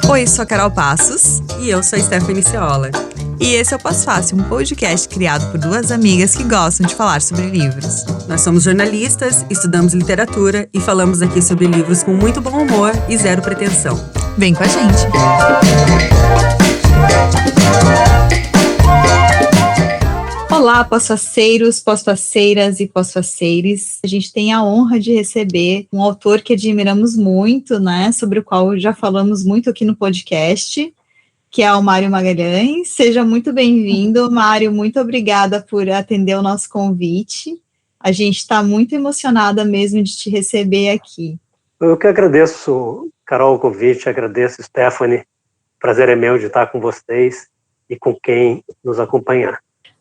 Oi, sou a Carol Passos. E eu sou a Stephanie Ceola. E esse é o Pós Fácil, um podcast criado por duas amigas que gostam de falar sobre livros. Nós somos jornalistas, estudamos literatura e falamos aqui sobre livros com muito bom humor e zero pretensão. Vem com a gente! Olá, pós-faceiros, pós-faceiras e pós-faceires. A gente tem a honra de receber um autor que admiramos muito, né, sobre o qual já falamos muito aqui no podcast, que é o Mário Magalhães. Seja muito bem-vindo, Mário. Muito obrigada por atender o nosso convite. A gente está muito emocionada mesmo de te receber aqui. Eu que agradeço, Carol, o convite, agradeço, Stephanie. Prazer é meu de estar com vocês e com quem nos acompanhar.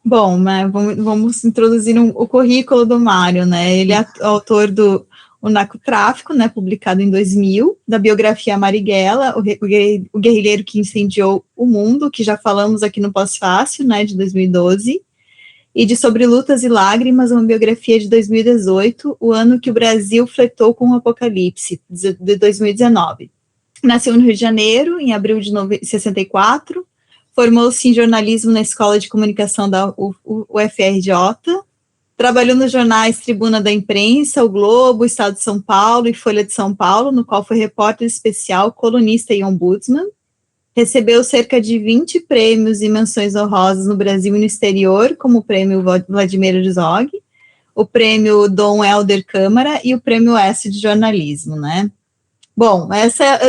Bom, né, vamos introduzir o currículo do Mário, né? Ele é autor do O Narcotráfico, né, publicado em 2000, da biografia Marighella, o guerrilheiro que incendiou o mundo, que já falamos aqui no Pós-Fácil, né, de 2012, e de Sobre Lutas e Lágrimas, uma biografia de 2018, o ano que o Brasil flertou com o apocalipse, de 2019. Nasceu no Rio de Janeiro, em abril de 64, formou-se em jornalismo na Escola de Comunicação da UFRJ, trabalhou nos jornais Tribuna da Imprensa, O Globo, Estado de São Paulo e Folha de São Paulo, no qual foi repórter especial, colunista e ombudsman. Recebeu cerca de 20 prêmios e menções honrosas no Brasil e no exterior, como o prêmio Vladimir Herzog, o prêmio Dom Helder Câmara e o prêmio S de jornalismo, né? Bom,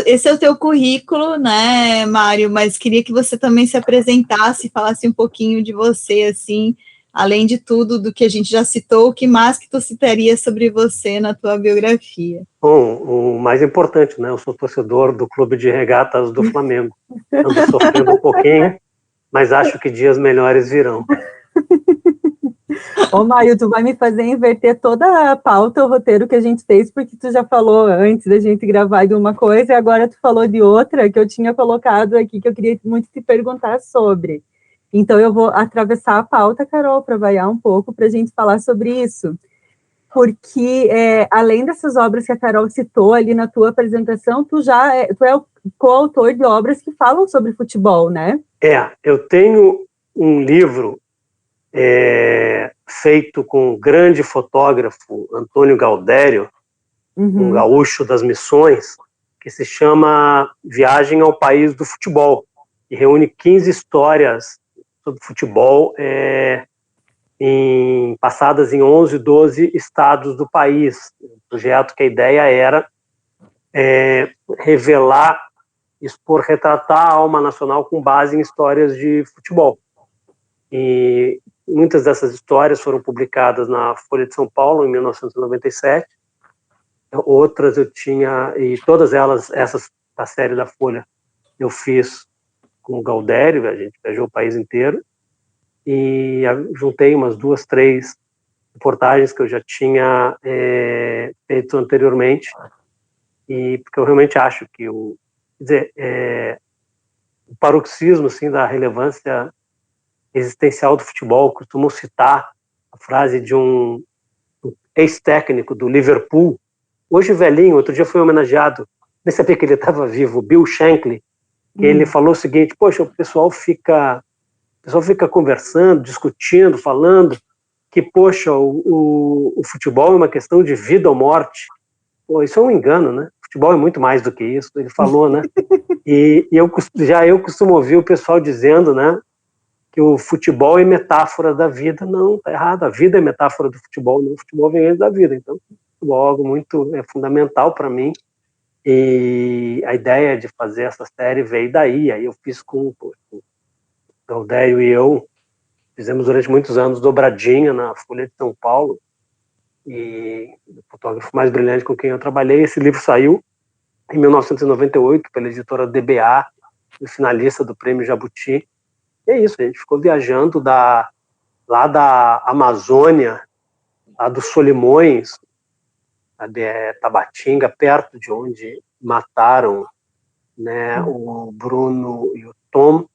esse é o teu currículo, né, Mário, mas queria que você também se apresentasse, falasse um pouquinho de você, assim, além de tudo do que a gente já citou, o que mais que tu citaria sobre você na tua biografia? Bom, o mais importante, né, eu sou torcedor do Clube de Regatas do Flamengo. Ando sofrendo um pouquinho, mas acho que dias melhores virão. Ô, Mário, tu vai me fazer inverter toda a pauta, o roteiro que a gente fez, porque tu já falou antes da gente gravar de uma coisa e agora tu falou de outra que eu tinha colocado aqui, que eu queria muito te perguntar sobre. Então eu vou atravessar a pauta, Carol, para variar um pouco, para a gente falar sobre isso. Porque, além dessas obras que a Carol citou ali na tua apresentação, tu é o coautor de obras que falam sobre futebol, né? Eu tenho um livro feito com o grande fotógrafo Antônio Gaudério, um gaúcho das Missões, que se chama Viagem ao País do Futebol, e reúne 15 histórias sobre futebol passadas em 11, 12 estados do país. Um projeto que a ideia era revelar, expor, retratar a alma nacional com base em histórias de futebol. E muitas dessas histórias foram publicadas na Folha de São Paulo em 1997. Outras eu tinha, e todas elas, essas da série da Folha, eu fiz com o Gaudério, a gente viajou o país inteiro, e juntei umas 2, 3 reportagens que eu já tinha feito anteriormente, e porque eu realmente acho que o paroxismo assim, da relevância existencial do futebol, costumo citar a frase de um ex-técnico do Liverpool, hoje velhinho, outro dia foi homenageado, nem sabia que ele estava vivo, Bill Shankly, que ele falou o seguinte: poxa, o pessoal fica conversando, discutindo, falando que, poxa, o futebol é uma questão de vida ou morte. Pô, isso é um engano, né? O futebol é muito mais do que isso, ele falou, né? E eu costumo ouvir o pessoal dizendo, né, que o futebol é metáfora da vida. Não, tá errado, a vida é metáfora do futebol, não, o futebol vem antes da vida. Então, o futebol é algo muito fundamental para mim, e a ideia de fazer essa série veio daí. Aí eu fiz com o Gaudério, e eu fizemos durante muitos anos dobradinha na Folha de São Paulo, e o fotógrafo mais brilhante com quem eu trabalhei. Esse livro saiu em 1998 pela editora DBA, finalista do Prêmio Jabuti. E é isso, a gente ficou viajando lá da Amazônia, lá dos Solimões, Tabatinga, perto de onde mataram, né, o Bruno e o Tom,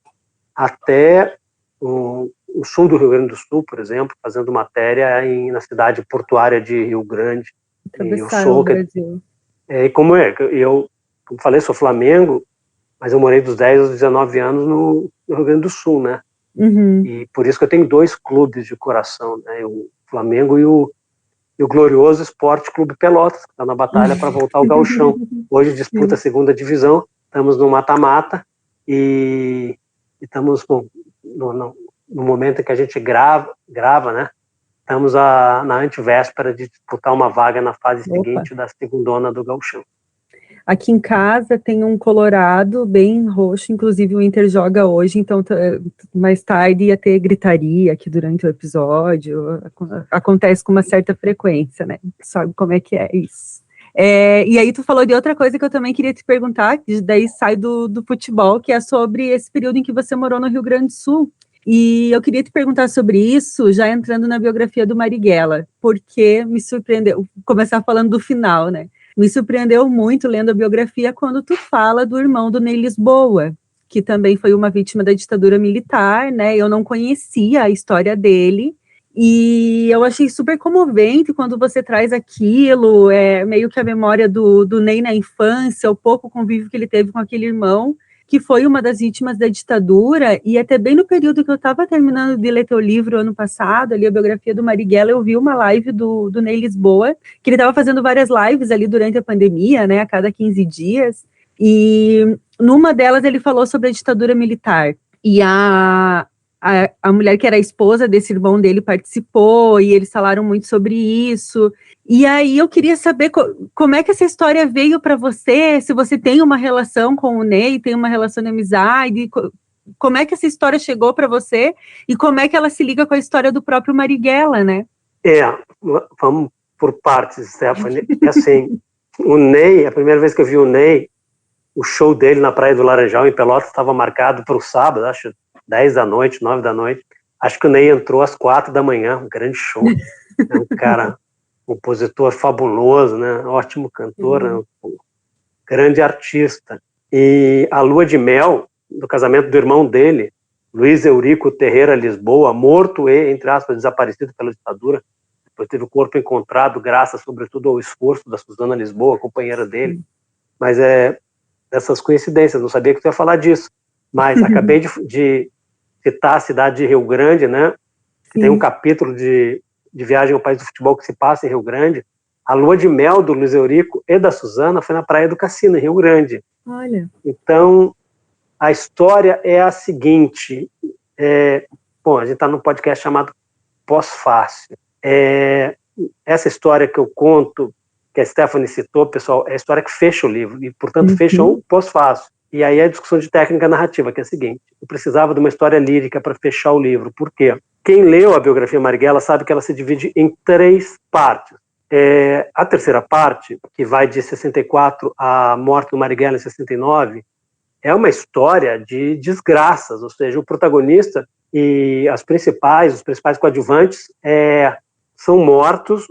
até o sul do Rio Grande do Sul, por exemplo, fazendo matéria na cidade portuária de Rio Grande. Atravessaram o Brasil. E como falei, sou Flamengo, mas eu morei dos 10 aos 19 anos no Rio Grande do Sul, né? Uhum. E por isso que eu tenho 2 clubes de coração, né? O Flamengo e o glorioso Esporte Clube Pelotas, que está na batalha para voltar ao gauchão. Hoje disputa a segunda divisão, estamos no mata-mata e estamos no momento em que a gente grava, né? Estamos na antevéspera de disputar uma vaga na fase seguinte da segundona do gauchão. Aqui em casa tem um colorado bem roxo, inclusive o Inter joga hoje, então mais tarde ia ter gritaria aqui durante o episódio, acontece com uma certa frequência, né? Sabe como é que é isso. E aí tu falou de outra coisa que eu também queria te perguntar, que daí sai do futebol, que é sobre esse período em que você morou no Rio Grande do Sul. E eu queria te perguntar sobre isso, já entrando na biografia do Marighella, porque me surpreendeu, começar falando do final, né? Me surpreendeu muito lendo a biografia quando tu fala do irmão do Ney Lisboa, que também foi uma vítima da ditadura militar, né? Eu não conhecia a história dele, e eu achei super comovente quando você traz aquilo, meio que a memória do Ney na infância, o pouco convívio que ele teve com aquele irmão, que foi uma das vítimas da ditadura, e até bem no período que eu estava terminando de ler teu livro ano passado, ali a biografia do Marighella, eu vi uma live do Ney Lisboa, que ele estava fazendo várias lives ali durante a pandemia, né, a cada 15 dias, e numa delas ele falou sobre a ditadura militar, e a mulher que era a esposa desse irmão dele participou, e eles falaram muito sobre isso. E aí eu queria saber como é que essa história veio para você, se você tem uma relação com o Ney, tem uma relação de amizade, como é que essa história chegou para você e como é que ela se liga com a história do próprio Marighella, né? Vamos por partes, Stephanie. Assim, o Ney, a primeira vez que eu vi o Ney, o show dele na Praia do Laranjal, em Pelotas, estava marcado para o sábado, acho 10 da noite, 9 da noite. Acho que o Ney entrou às 4 da manhã, um grande show. É um cara, compositor fabuloso, né? Ótimo cantor, né? Um grande artista. E a lua de mel do casamento do irmão dele, Luiz Eurico Terreira Lisboa, morto e, entre aspas, desaparecido pela ditadura. Depois teve o corpo encontrado, graças, sobretudo, ao esforço da Suzana Lisboa, companheira dele. Mas dessas coincidências, não sabia que tu ia falar disso. Mas acabei de citar a cidade de Rio Grande, né? Tem um capítulo de Viagem ao País do Futebol que se passa em Rio Grande. A lua de mel do Luiz Eurico e da Suzana foi na Praia do Cassino, em Rio Grande. Olha. Então, a história é a seguinte. A gente está num podcast chamado Pós-Fácil. Essa história que eu conto, que a Stephanie citou, pessoal, é a história que fecha o livro, e, portanto, fecha o Pós-Fácil. E aí a discussão de técnica narrativa, que é a seguinte: eu precisava de uma história lírica para fechar o livro. Por quê? Quem leu a biografia Marighella sabe que ela se divide em 3 partes. A terceira parte, que vai de 64 à morte do Marighella em 69, é uma história de desgraças, ou seja, o protagonista e os principais coadjuvantes são mortos,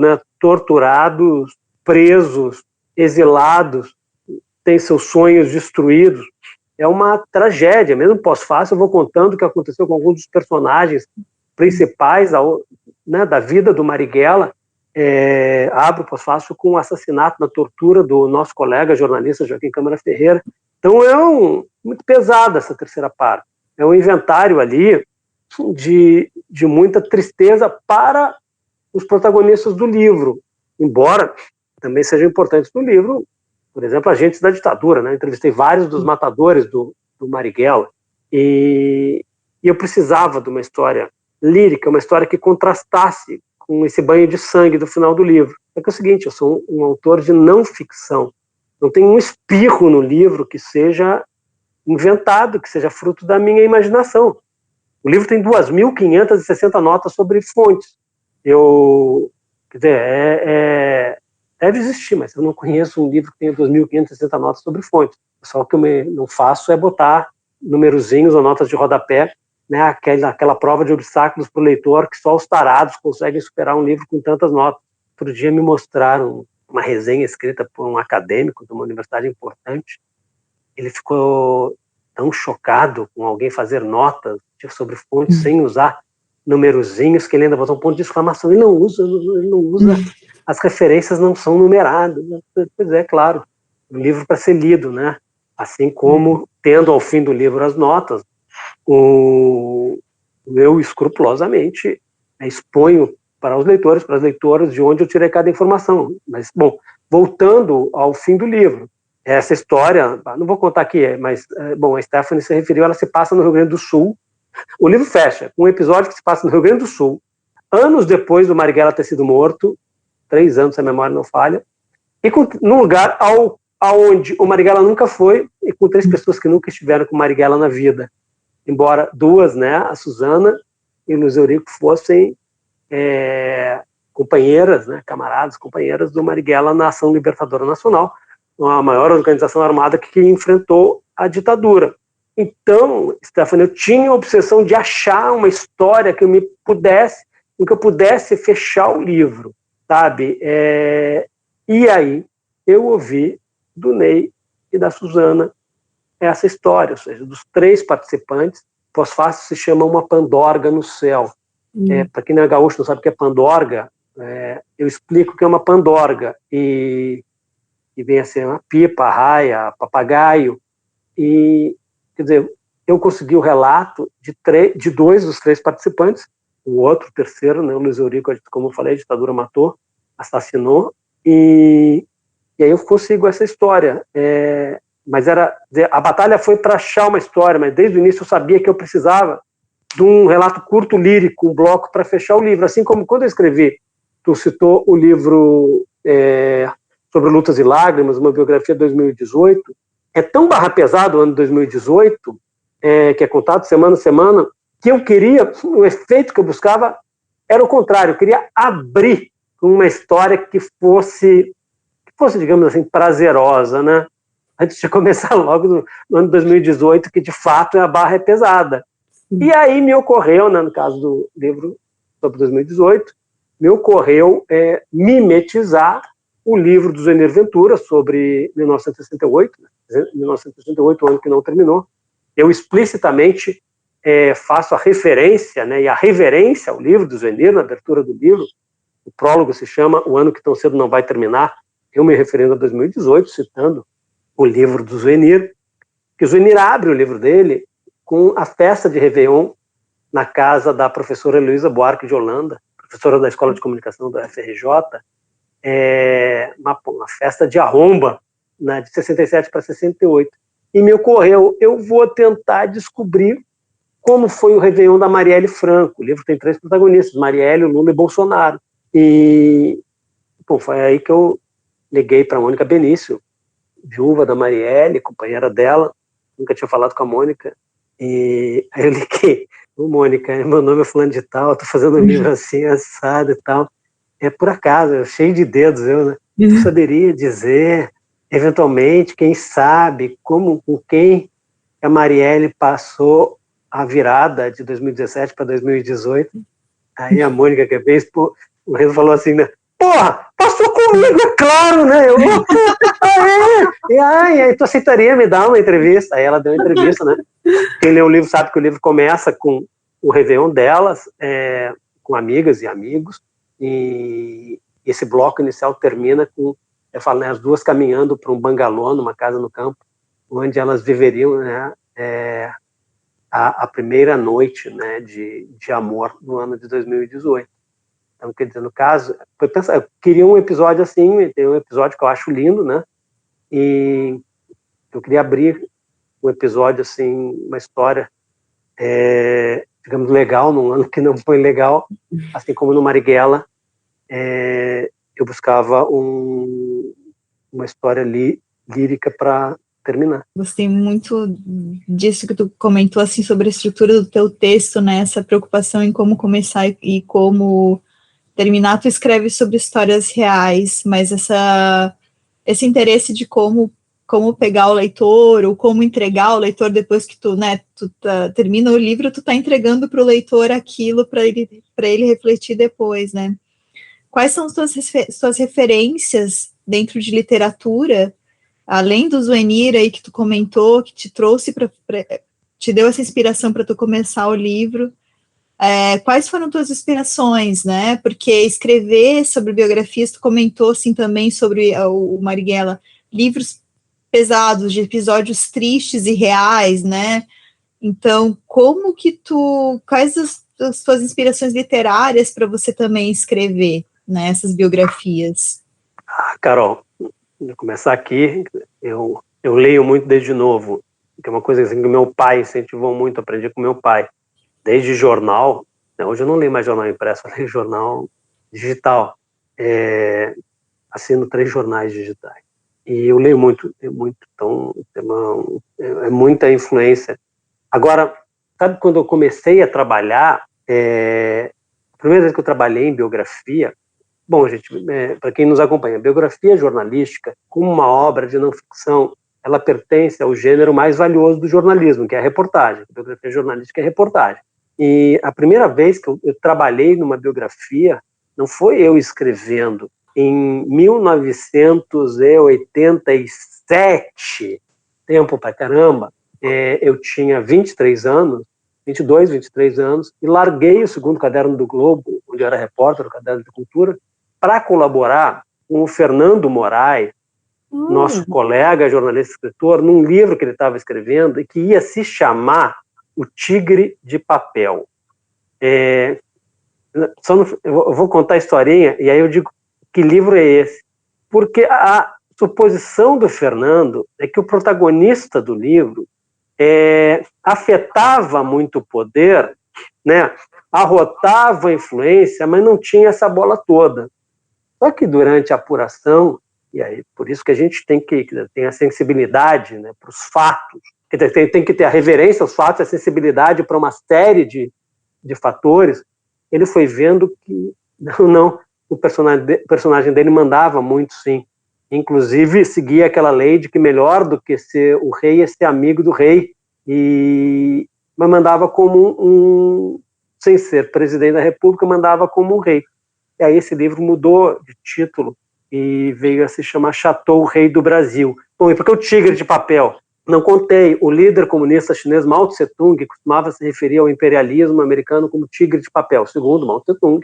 né, torturados, presos, exilados, têm seus sonhos destruídos. É uma tragédia, mesmo pós-fácil. Eu vou contando o que aconteceu com alguns dos personagens principais, né, da vida do Marighella. Abro o pós-fácil com o assassinato na tortura do nosso colega jornalista Joaquim Câmara Ferreira. Então muito pesada essa terceira parte. É um inventário ali de muita tristeza para os protagonistas do livro, embora também sejam importantes no livro, por exemplo, agentes da ditadura, né? Entrevistei vários dos matadores do Marighella, e eu precisava de uma história lírica, uma história que contrastasse com esse banho de sangue do final do livro. É que é o seguinte: eu sou um autor de não ficção, não tem um espirro no livro que seja inventado, que seja fruto da minha imaginação. O livro tem 2.560 notas sobre fontes. Quer dizer, deve existir, mas eu não conheço um livro que tenha 2.560 notas sobre fontes. Só que eu não faço é botar numerozinhos ou notas de rodapé, né, aquela prova de obstáculos para o leitor que só os tarados conseguem superar um livro com tantas notas. Outro dia me mostraram uma resenha escrita por um acadêmico de uma universidade importante. Ele ficou tão chocado com alguém fazer notas sobre fontes sem usar numerozinhos, que ele ainda botou um ponto de exclamação, ele não usa, as referências não são numeradas. Pois é, claro, um livro para ser lido, né? Assim como, tendo ao fim do livro as notas, eu escrupulosamente exponho para os leitores, para as leitoras, de onde eu tirei cada informação. Mas, bom, voltando ao fim do livro, essa história, não vou contar aqui, mas, bom, a Stephanie se referiu, ela se passa no Rio Grande do Sul. O livro fecha com um episódio que se passa no Rio Grande do Sul, anos depois do Marighella ter sido morto, 3 anos, se a memória não falha, e num lugar aonde o Marighella nunca foi, e com 3 pessoas que nunca estiveram com o Marighella na vida. Embora 2, né, a Suzana e o Luiz Eurico, fossem companheiras, né, camaradas, companheiras do Marighella na Ação Libertadora Nacional, a maior organização armada que enfrentou a ditadura. Então, Stephanie, eu tinha a obsessão de achar uma história que eu pudesse fechar o livro, sabe? E aí eu ouvi do Ney e da Suzana essa história, ou seja, dos 3 participantes. Pós-fácil se chama Uma Pandorga no Céu. Para quem não é gaúcho, não sabe o que é pandorga, eu explico que é uma pandorga, e vem a ser uma pipa, raia, papagaio, e, quer dizer, eu consegui o relato de 2 dos 3 participantes, o outro, o terceiro, né, o Luiz Eurico, como eu falei, a ditadura matou, assassinou, e aí eu consigo essa história. Mas a batalha foi para achar uma história, mas desde o início eu sabia que eu precisava de um relato curto, lírico, um bloco para fechar o livro, assim como quando eu escrevi, tu citou o livro sobre Lutas e Lágrimas, uma biografia de 2018, é tão barra pesado o ano de 2018, que é contado semana a semana, que eu queria, o efeito que eu buscava era o contrário, eu queria abrir uma história que fosse, digamos assim, prazerosa, né? Antes de começar logo no ano de 2018, que de fato a barra é pesada. E aí me ocorreu, né, no caso do livro sobre 2018, me ocorreu mimetizar o livro do Zuenir Ventura sobre 1968, o ano que não terminou. Eu explicitamente faço a referência, né, e a reverência ao livro do Zuenir, na abertura do livro. O prólogo se chama O Ano que Tão Cedo Não Vai Terminar, eu me referindo a 2018, citando o livro do Zuenir, que o Zuenir abre o livro dele com a festa de Réveillon na casa da professora Heloísa Buarque de Holanda, professora da Escola de Comunicação da FRJ, uma festa de arromba, né, de 67 para 68. E me ocorreu, eu vou tentar descobrir como foi o Réveillon da Marielle Franco. O livro tem 3 protagonistas, Marielle, Lula e Bolsonaro. E, bom, foi aí que eu liguei para a Mônica Benício, viúva da Marielle, companheira dela, nunca tinha falado com a Mônica, e aí eu liguei: Mônica, meu nome é fulano de tal, estou fazendo um livro assim, assado e tal, por acaso, cheio de dedos eu, né? Eu saberia dizer, eventualmente, quem sabe, com quem a Marielle passou a virada de 2017 para 2018, aí a Mônica, que é bem, o Renzo falou assim, né? Porra, passou comigo, é claro, né? E aí tu aceitaria me dar uma entrevista? Aí ela deu uma entrevista, né? Quem lê o livro sabe que o livro começa com o Réveillon delas, com amigas e amigos, e esse bloco inicial termina com, eu falo, né, as duas caminhando para um bangalô, numa casa no campo, onde elas viveriam, né, a primeira noite, né, de amor no ano de 2018. Então, quer dizer, no caso, foi pensar, eu queria um episódio assim, tem um episódio que eu acho lindo, né, e eu queria abrir um episódio assim, uma história, digamos, legal, num ano que não foi legal, assim como no Marighella, eu buscava uma história lírica para terminar. Gostei muito disso que tu comentou, assim, sobre a estrutura do teu texto, né, essa preocupação em como começar e como terminar. Tu escreve sobre histórias reais, mas esse interesse de como pegar o leitor, ou como entregar ao leitor depois que tu termina o livro, tu tá entregando para o leitor aquilo para ele refletir depois, né? Quais são as tuas referências dentro de literatura, além do Zuenir aí que tu comentou, que te trouxe te deu essa inspiração para tu começar o livro? Quais foram tuas inspirações, né? Porque escrever sobre biografias, tu comentou, assim, também sobre o Marighella, livros pesados, de episódios tristes e reais, né? Então, quais as tuas inspirações literárias para você também escrever, né, essas biografias? Carol, vou começar aqui, eu leio muito desde novo, que é uma coisa assim que meu pai incentivou muito, aprendi com meu pai, desde jornal, né, hoje eu não leio mais jornal impresso, eu leio jornal digital, assino 3 jornais digitais, e eu leio muito, então é muita influência. Agora, sabe quando eu comecei a trabalhar, a primeira vez que eu trabalhei em biografia, bom, gente, para quem nos acompanha, biografia jornalística, como uma obra de não ficção, ela pertence ao gênero mais valioso do jornalismo, que é a reportagem. A biografia jornalística é reportagem. E a primeira vez que eu trabalhei numa biografia, não foi eu escrevendo. Em 1987, tempo pra caramba, eu tinha 23 anos, 22, 23 anos, e larguei o segundo caderno do Globo, onde eu era repórter, o caderno de cultura, para colaborar com o Fernando Moraes, nosso colega, jornalista e escritor, num livro que ele estava escrevendo e que ia se chamar O Tigre de Papel. Eu vou contar a historinha e aí eu digo que livro é esse. Porque a suposição do Fernando é que o protagonista do livro afetava muito o poder, né? Arrotava a influência, mas não tinha essa bola toda. Só que durante a apuração, e aí por isso que a gente tem a sensibilidade, né, para os fatos, tem que ter a reverência aos fatos, a sensibilidade para uma série de fatores, ele foi vendo que não o personagem dele mandava muito, sim. Inclusive, seguia aquela lei de que melhor do que ser o rei é ser amigo do rei, mas mandava como sem ser presidente da República, mandava como um rei. E aí esse livro mudou de título e veio a se chamar Chateau, Rei do Brasil. Bom, e por que o Tigre de Papel? Não contei, o líder comunista chinês Mao Tse-tung costumava se referir ao imperialismo americano como tigre de papel. Segundo Mao Tse-tung,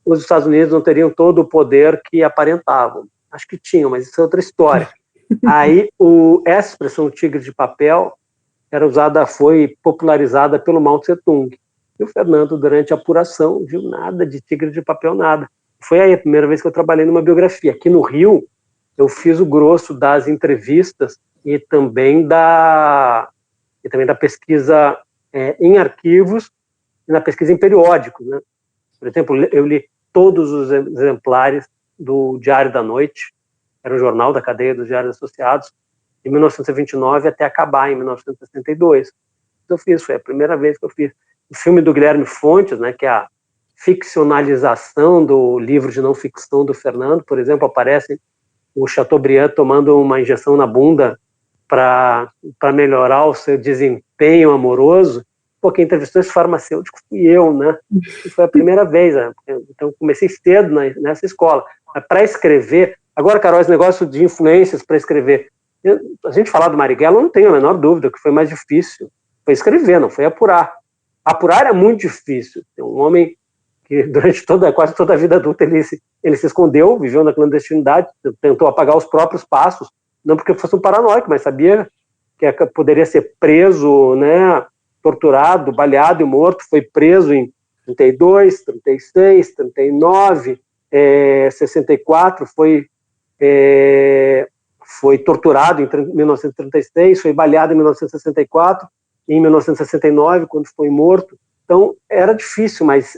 os Estados Unidos não teriam todo o poder que aparentavam. Acho que tinham, mas isso é outra história. Aí essa expressão tigre de papel foi popularizada pelo Mao Tse-tung. E o Fernando, durante a apuração, viu nada de tigre de papel, nada. Foi aí a primeira vez que eu trabalhei numa biografia. Aqui no Rio, eu fiz o grosso das entrevistas e também da pesquisa em arquivos e na pesquisa em periódicos, né? Por exemplo, eu li todos os exemplares do Diário da Noite, era um jornal da cadeia dos Diários Associados, de 1929 até acabar em 1962. Eu fiz, foi a primeira vez que eu fiz. O filme do Guilherme Fontes, né, que é a ficcionalização do livro de não ficção do Fernando, por exemplo, aparece o Chateaubriand tomando uma injeção na bunda para melhorar o seu desempenho amoroso. Pô, quem entrevistou esse farmacêutico fui eu, né? E foi a primeira vez, né? Então comecei cedo nessa escola. Para escrever, agora, Carol, esse negócio de influências para escrever, a gente falar do Marighella, eu não tenho a menor dúvida que foi mais difícil. Foi escrever, não foi apurar. Apurar é muito difícil. Tem um homem que durante quase toda a vida adulta ele se escondeu, viveu na clandestinidade, tentou apagar os próprios passos, não porque fosse um paranoico, mas sabia que poderia ser preso, né, torturado, baleado e morto. Foi preso em 32, 36, 39, 64, foi torturado em 1936, foi baleado em 1964, e em 1969, quando foi morto. Então, era difícil, mas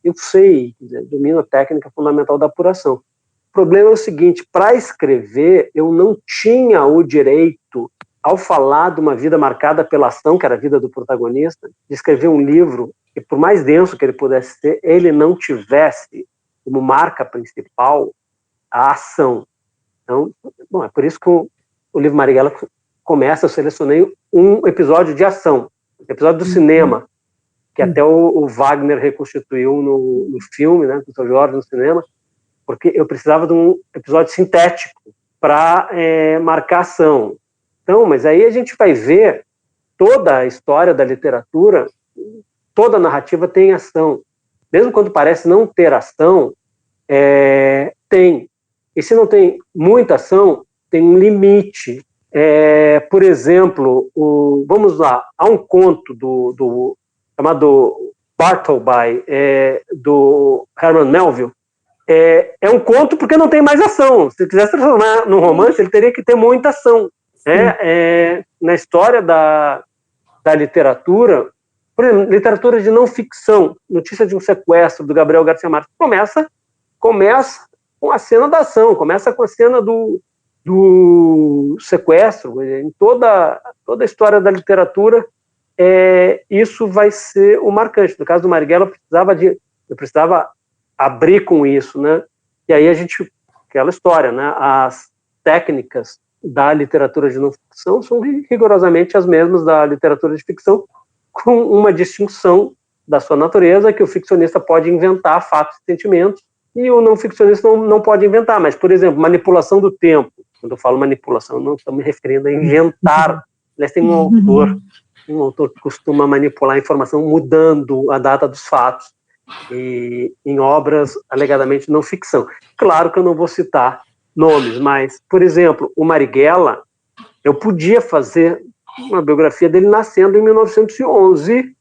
eu sei, domino a técnica fundamental da apuração. O problema é o seguinte: para escrever, eu não tinha o direito, ao falar de uma vida marcada pela ação, que era a vida do protagonista, de escrever um livro que, por mais denso que ele pudesse ser, ele não tivesse como marca principal a ação. Então, bom, é por isso que o livro Marighella começa, eu selecionei um episódio de ação, episódio do cinema, que até o Wagner reconstituiu no filme, né, com o Sr. Jorge no cinema, porque eu precisava de um episódio sintético para marcar ação. Então, mas aí a gente vai ver toda a história da literatura, toda narrativa tem ação. Mesmo quando parece não ter ação, tem. E se não tem muita ação, tem um limite. Por exemplo, vamos lá, há um conto chamado Bartleby, do Herman Melville. É um conto porque não tem mais ação. Se quisesse transformar num romance, ele teria que ter muita ação. Na história da literatura, por exemplo, literatura de não ficção, Notícia de um Sequestro, do Gabriel Garcia Marques, começa com a cena da ação, começa com a cena do sequestro. Em toda a história da literatura, isso vai ser o marcante. No caso do Marighella, eu precisava abrir com isso, né? E aí aquela história, né? As técnicas da literatura de não ficção são rigorosamente as mesmas da literatura de ficção, com uma distinção da sua natureza, que o ficcionista pode inventar fatos e sentimentos, e o não ficcionista não pode inventar. Mas, por exemplo, manipulação do tempo. Quando eu falo manipulação, não estou me referindo a inventar. Aliás, tem um autor que costuma manipular a informação mudando a data dos fatos, e em obras alegadamente não ficção. Claro que eu não vou citar nomes, mas, por exemplo, o Marighella, eu podia fazer uma biografia dele nascendo em 1911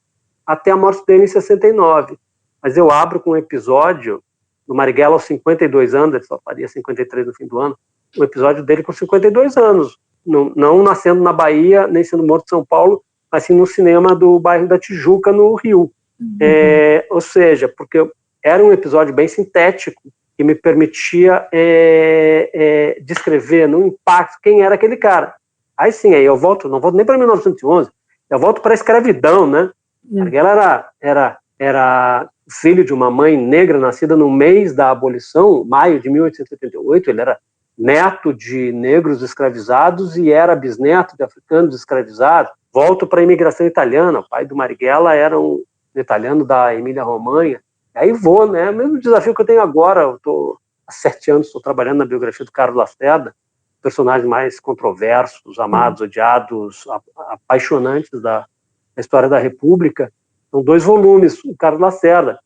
até a morte dele em 69, mas eu abro com um episódio do Marighella aos 52 anos, ele só faria 53 no fim do ano, um episódio dele com 52 anos, não nascendo na Bahia, nem sendo morto em São Paulo, mas sim no cinema do bairro da Tijuca, no Rio. Ou seja, porque era um episódio bem sintético, que me permitia descrever no impacto quem era aquele cara. Aí sim, aí eu volto, não volto nem para 1911, eu volto para a escravidão, né? Marighella era filho de uma mãe negra nascida no mês da abolição, maio de 1888, ele era neto de negros escravizados e era bisneto de africanos escravizados. Volto para a imigração italiana, o pai do Marighella era um italiano da Emília-Romanha. Aí vou, né? O mesmo desafio que eu tenho agora, eu estou há 7 anos, estou trabalhando na biografia do Carlos Lacerda, personagens mais controversos, amados, odiados, apaixonantes da história da República. São 2 volumes, o Carlos Lacerda.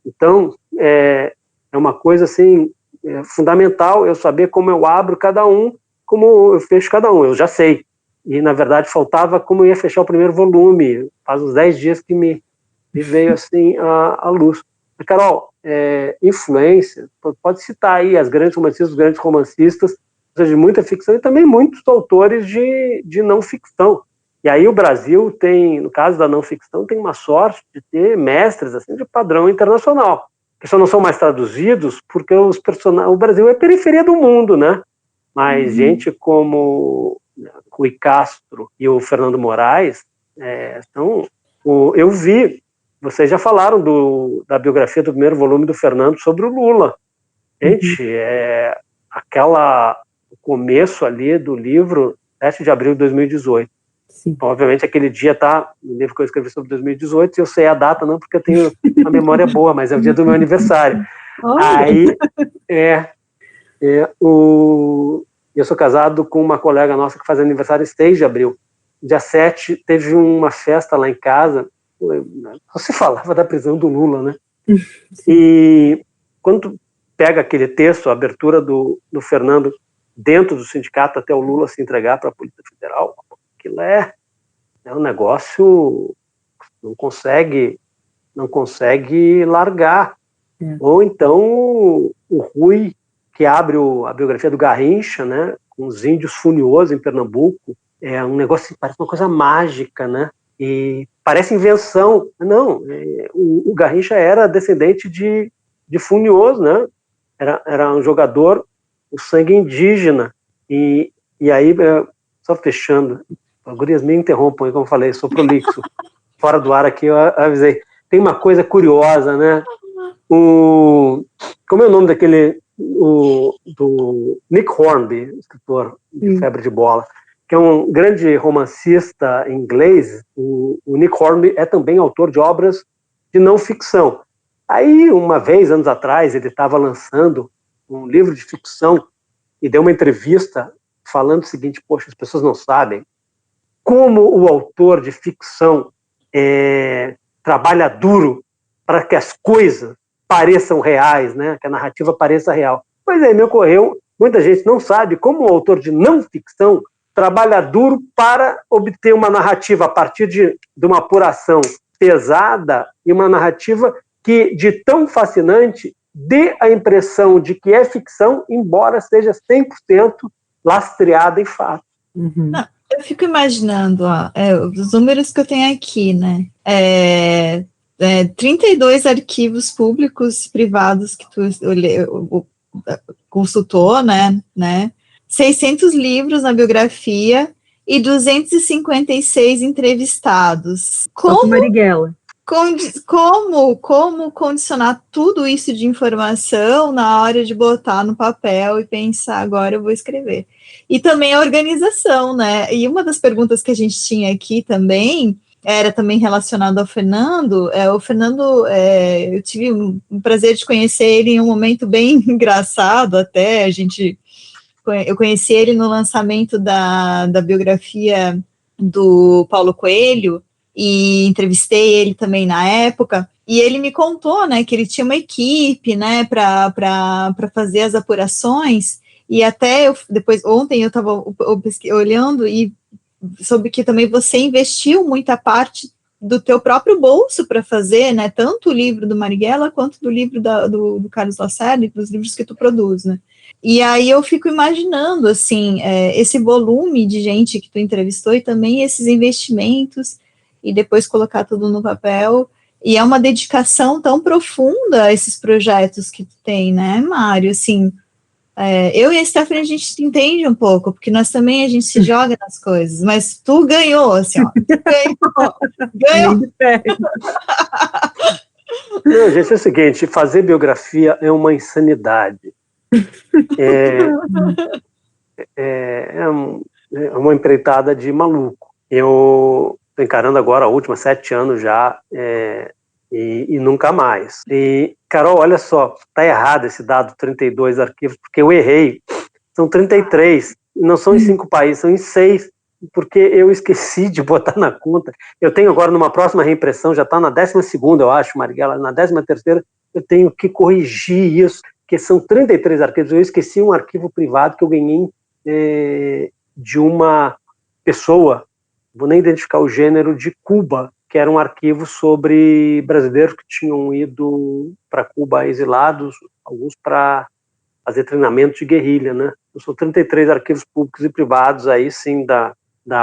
Então, é uma coisa assim, fundamental eu saber como eu abro cada um, como eu fecho cada um, eu já sei. E, na verdade, faltava como eu ia fechar o primeiro volume. Faz uns 10 dias que me veio assim a luz. Carol, influência, pode citar aí as grandes romancistas, os grandes romancistas, ou seja, de muita ficção e também muitos autores de não ficção. E aí o Brasil tem, no caso da não ficção, tem uma sorte de ter mestres assim, de padrão internacional, que só não são mais traduzidos porque o Brasil é periferia do mundo, né? Mas gente como Rui Castro e o Fernando Moraes, eu vi, vocês já falaram da biografia do primeiro volume do Fernando sobre o Lula. Gente, o começo ali do livro, 7 de abril de 2018. Sim. Obviamente, aquele dia está no livro que eu escrevi sobre 2018, eu sei a data não porque eu tenho uma memória boa, mas é o dia do meu aniversário. Aí, eu sou casado com uma colega nossa que faz aniversário 6 de abril. Dia 7, teve uma festa lá em casa, você falava da prisão do Lula, né? E quando tu pega aquele texto, a abertura do Fernando dentro do sindicato até o Lula se entregar para a Polícia Federal, aquilo é um negócio não consegue largar. Ou então o Rui, que abre a biografia do Garrincha, né, com os índios funiosos em Pernambuco, é um negócio que parece uma coisa mágica, né? E parece invenção. Não, o Garrincha era descendente de funioso, né? Era um jogador, o sangue indígena. E aí, só fechando, as gurias me interrompam, como eu falei, eu sou prolixo. Fora do ar aqui, eu avisei. Tem uma coisa curiosa, né? Como é o nome do Nick Hornby, escritor de Febre de Bola, que é um grande romancista inglês. O Nick Hornby é também autor de obras de não ficção. Aí, uma vez, anos atrás, ele estava lançando um livro de ficção e deu uma entrevista falando o seguinte: poxa, as pessoas não sabem como o autor de ficção trabalha duro para que as coisas pareçam reais, né? Que a narrativa pareça real. Pois é, me ocorreu, muita gente não sabe como o autor de não ficção trabalha duro para obter uma narrativa a partir de uma apuração pesada e uma narrativa que, de tão fascinante, dê a impressão de que é ficção, embora seja 100% lastreada em fato. Não, eu fico imaginando os números que eu tenho aqui, né? 32 arquivos públicos, privados que tu consultou, né? 600 livros na biografia e 256 entrevistados. Como Marighella. Como condicionar tudo isso de informação na hora de botar no papel e pensar, agora eu vou escrever. E também a organização, né? E uma das perguntas que a gente tinha aqui também era também relacionado ao Fernando. O Fernando, eu tive um prazer de conhecer ele em um momento bem engraçado até. Eu conheci ele no lançamento da biografia do Paulo Coelho, e entrevistei ele também na época, e ele me contou, né, que ele tinha uma equipe, né, para fazer as apurações, e até depois, ontem eu estava olhando e soube que também você investiu muita parte do teu próprio bolso para fazer, né, tanto o livro do Marighella quanto do livro do Carlos Lacerda, dos livros que tu produz, né. E aí eu fico imaginando, assim, esse volume de gente que tu entrevistou e também esses investimentos, e depois colocar tudo no papel, e é uma dedicação tão profunda a esses projetos que tu tem, né, Mário? Assim, eu e a Stephanie, a gente entende um pouco, porque nós também, a gente se joga nas coisas, mas tu ganhou, assim, ó, ganhou. Não, gente, é o seguinte, fazer biografia é uma insanidade. É uma empreitada de maluco. Eu estou encarando agora a última, 7 anos já, e nunca mais. E, Carol, olha só, está errado esse dado, 32 arquivos, porque eu errei. São 33, não são em 5 países, são em 6, porque eu esqueci de botar na conta. Eu tenho agora, numa próxima reimpressão, já está na 12ª, eu acho, Marighella, na 13ª, eu tenho que corrigir isso, que são 33 arquivos. Eu esqueci um arquivo privado que eu ganhei de uma pessoa, vou nem identificar o gênero, de Cuba, que era um arquivo sobre brasileiros que tinham ido para Cuba exilados, alguns para fazer treinamento de guerrilha, né? São 33 arquivos públicos e privados, aí sim, da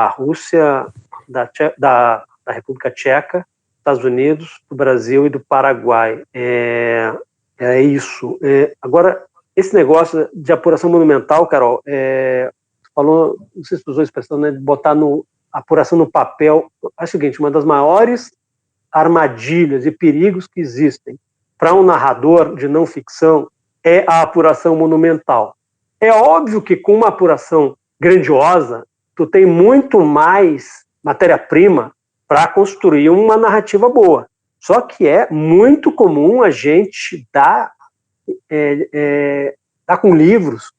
Rússia, da República Tcheca, Estados Unidos, do Brasil e do Paraguai. É isso. Agora, esse negócio de apuração monumental, Carol, falou, não sei se tu usou a expressão, né, de botar apuração no papel. É o seguinte, uma das maiores armadilhas e perigos que existem para um narrador de não ficção é a apuração monumental. É óbvio que com uma apuração grandiosa, tu tem muito mais matéria-prima para construir uma narrativa boa. Só que é muito comum a gente dar com livros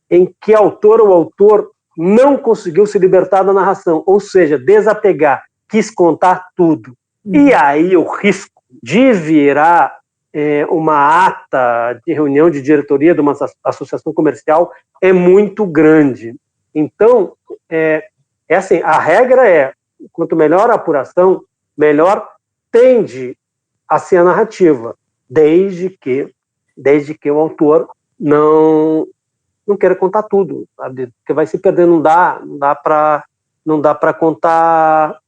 em que autor ou autor não conseguiu se libertar da narração, ou seja, desapegar, quis contar tudo. E aí o risco de virar uma ata de reunião de diretoria de uma associação comercial é muito grande. Então, assim, a regra é, quanto melhor a apuração, melhor tende a ser a narrativa, desde que o autor não queira contar tudo, sabe? Porque vai se perder, não dá para contar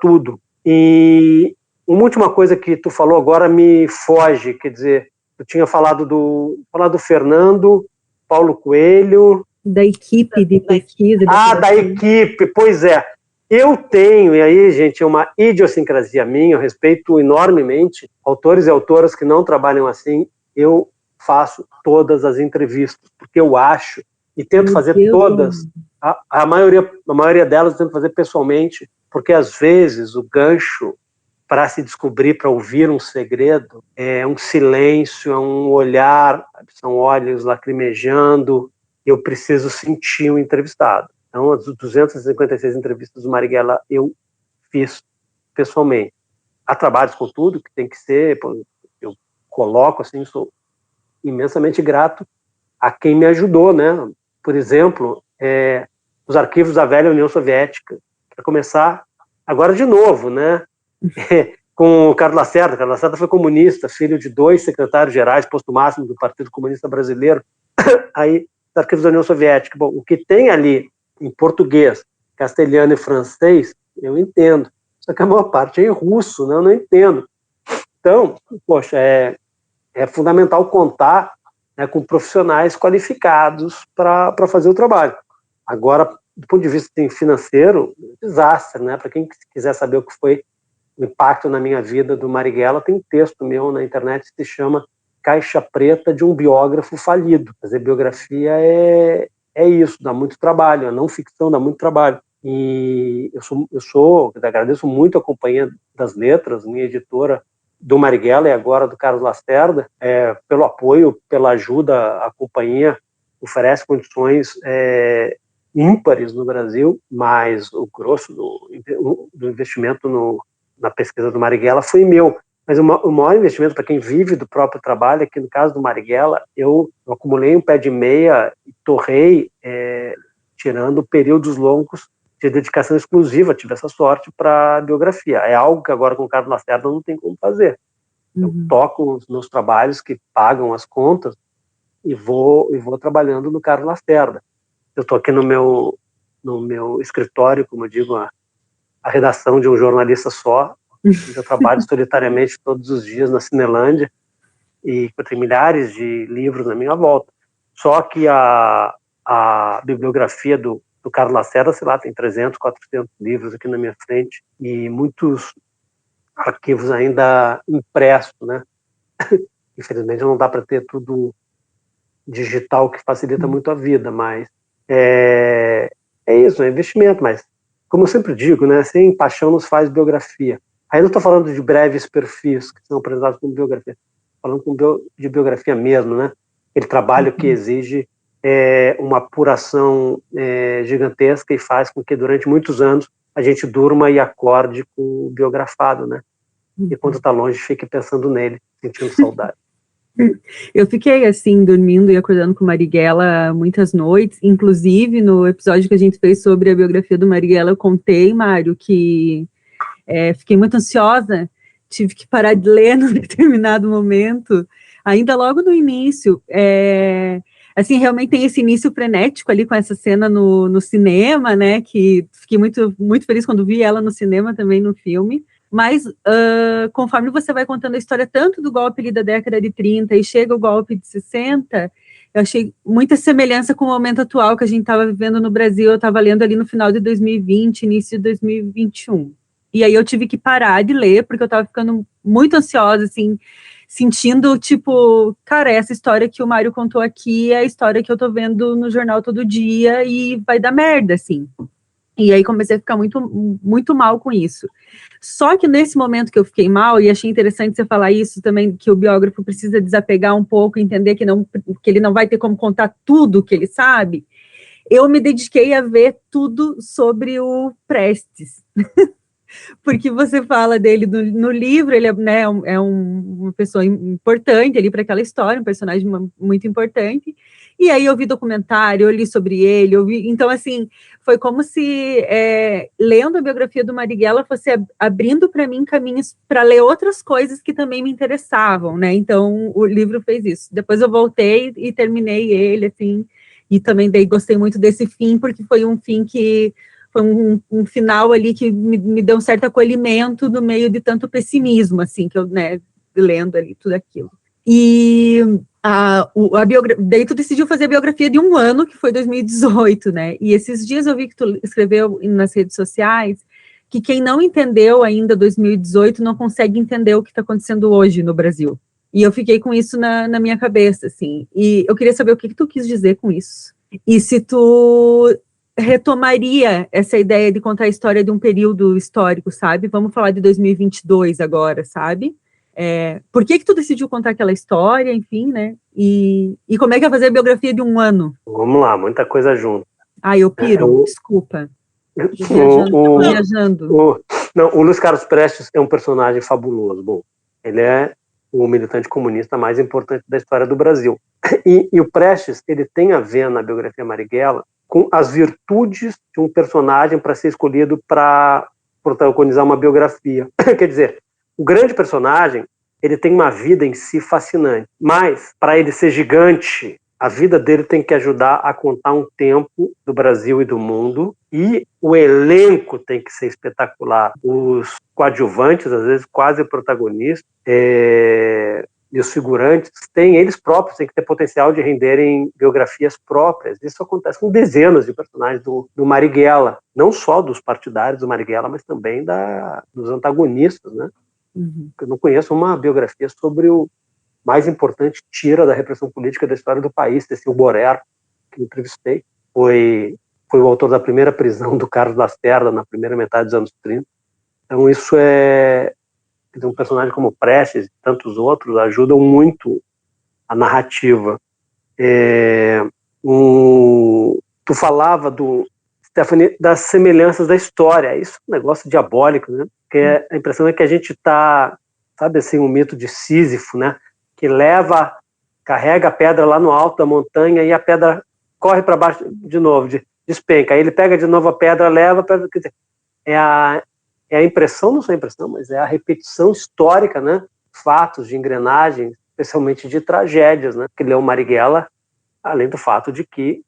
tudo. E uma última coisa que tu falou agora me foge, quer dizer, eu tinha falado do Fernando, Paulo Coelho, da equipe de pesquisa. Da equipe, pois é. Eu tenho, e aí, gente, é uma idiosincrasia minha, eu respeito enormemente autores e autoras que não trabalham assim. Eu faço todas as entrevistas, porque eu acho, e tento fazer todas, a maioria delas eu tento fazer pessoalmente, porque às vezes o gancho para se descobrir, para ouvir um segredo, é um silêncio, é um olhar, são olhos lacrimejando, eu preciso sentir o entrevistado. Então, as 256 entrevistas do Marighella eu fiz pessoalmente. há trabalhos com tudo que tem que ser, eu coloco assim, sou imensamente grato a quem me ajudou, né? Por exemplo, os arquivos da velha União Soviética, para começar, agora de novo, né? Com o Carlos Lacerda. Carlos Lacerda foi comunista, filho de 2 secretários gerais, posto máximo do Partido Comunista Brasileiro. Aí, os arquivos da União Soviética. Bom, o que tem ali em português, castelhano e francês, eu entendo. Só que a maior parte é em russo, né? Eu não entendo. Então, poxa, é fundamental contar, né, com profissionais qualificados para fazer o trabalho. Agora, do ponto de vista financeiro, desastre, né? Para quem quiser saber o que foi o impacto na minha vida do Marighella, tem um texto meu na internet que se chama Caixa Preta de um Biógrafo Falido. Fazer biografia é isso, dá muito trabalho, a não ficção dá muito trabalho. E eu agradeço muito a Companhia das Letras, minha editora, do Marighella e agora do Carlos Lacerda, pelo apoio, pela ajuda. A companhia oferece condições ímpares no Brasil, mas o grosso do investimento na pesquisa do Marighella foi meu. Mas o maior investimento para quem vive do próprio trabalho é que, no caso do Marighella, eu acumulei um pé de meia e torrei, tirando períodos longos de dedicação exclusiva, tive essa sorte para a biografia. É algo que agora com o Carlos Lacerda não tem como fazer. Eu toco os meus trabalhos que pagam as contas e vou trabalhando no Carlos Lacerda. Eu estou aqui no meu escritório, como eu digo, a redação de um jornalista só. Eu trabalho solitariamente todos os dias na Cinelândia e tem milhares de livros na minha volta. Só que a bibliografia do Carlos Lacerda, sei lá, tem 300, 400 livros aqui na minha frente e muitos arquivos ainda impressos, né? Infelizmente não dá para ter tudo digital, que facilita muito a vida, mas é isso, é investimento. Mas, como eu sempre digo, né, sem paixão nos faz biografia. Aí não estou falando de breves perfis que são apresentados como biografia, falando de biografia mesmo, né? Aquele trabalho que exige uma apuração gigantesca e faz com que durante muitos anos a gente durma e acorde com o biografado, né? E quando está longe, fique pensando nele, sentindo saudade. Eu fiquei assim, dormindo e acordando com o Marighella muitas noites, inclusive no episódio que a gente fez sobre a biografia do Marighella, eu contei, Mário, que fiquei muito ansiosa, tive que parar de ler num determinado momento, ainda logo no início. Assim, realmente tem esse início frenético ali com essa cena no cinema, né, que fiquei muito, muito feliz quando vi ela no cinema também, no filme, mas conforme você vai contando a história tanto do golpe ali da década de 30 e chega o golpe de 60, eu achei muita semelhança com o momento atual que a gente estava vivendo no Brasil. Eu estava lendo ali no final de 2020, início de 2021, e aí eu tive que parar de ler, porque eu estava ficando muito ansiosa, assim, sentindo, tipo, cara, essa história que o Mário contou aqui é a história que eu tô vendo no jornal todo dia e vai dar merda, assim. E aí comecei a ficar muito, muito mal com isso. Só que nesse momento que eu fiquei mal, e achei interessante você falar isso também, que o biógrafo precisa desapegar um pouco, entender que ele não vai ter como contar tudo que ele sabe, eu me dediquei a ver tudo sobre o Prestes. Porque você fala dele no livro, ele uma pessoa importante ali para aquela história, um personagem muito importante, e aí eu vi documentário, eu li sobre ele, então assim, foi como se lendo a biografia do Marighella fosse abrindo para mim caminhos para ler outras coisas que também me interessavam, né, então o livro fez isso. Depois eu voltei e terminei ele, assim, e também gostei muito desse fim, porque foi um fim que foi um final ali que me deu um certo acolhimento no meio de tanto pessimismo, assim, que eu, né, lendo ali tudo aquilo. E daí tu decidiu fazer a biografia de um ano, que foi 2018, né, e esses dias eu vi que tu escreveu nas redes sociais que quem não entendeu ainda 2018 não consegue entender o que está acontecendo hoje no Brasil. E eu fiquei com isso na minha cabeça, assim, e eu queria saber o que tu quis dizer com isso. E se tu retomaria essa ideia de contar a história de um período histórico, sabe? Vamos falar de 2022 agora, sabe? Por que tu decidiu contar aquela história, enfim, né? E como é que é fazer a biografia de um ano? Vamos lá, muita coisa junto. Eu piro, desculpa. Viajando. Não, o Luiz Carlos Prestes é um personagem fabuloso. Bom, ele é o militante comunista mais importante da história do Brasil. E o Prestes, ele tem a ver na biografia Marighella com as virtudes de um personagem para ser escolhido para protagonizar uma biografia. Quer dizer, o grande personagem, ele tem uma vida em si fascinante, mas para ele ser gigante, a vida dele tem que ajudar a contar um tempo do Brasil e do mundo, e o elenco tem que ser espetacular. Os coadjuvantes, às vezes quase protagonistas, e os figurantes, eles próprios têm que ter potencial de renderem biografias próprias. Isso acontece com dezenas de personagens do Marighella, não só dos partidários do Marighella, mas também dos antagonistas, né? Eu não conheço uma biografia sobre o mais importante tira da repressão política da história do país, Cecil Boré, que eu entrevistei. Foi o autor da primeira prisão do Carlos Lacerda na primeira metade dos anos 30. Então isso um personagem como Prestes e tantos outros ajudam muito a narrativa. Tu falava, Stephanie, das semelhanças da história. Isso é um negócio diabólico, né? Porque a impressão é que a gente está, sabe assim, um mito de Sísifo, né? Que carrega a pedra lá no alto da montanha e a pedra corre para baixo de novo, despenca. Aí ele pega de novo a pedra, leva, quer dizer, é a impressão, não só a impressão, mas é a repetição histórica, né? Fatos de engrenagem, especialmente de tragédias, né? Que leu Marighella, além do fato de que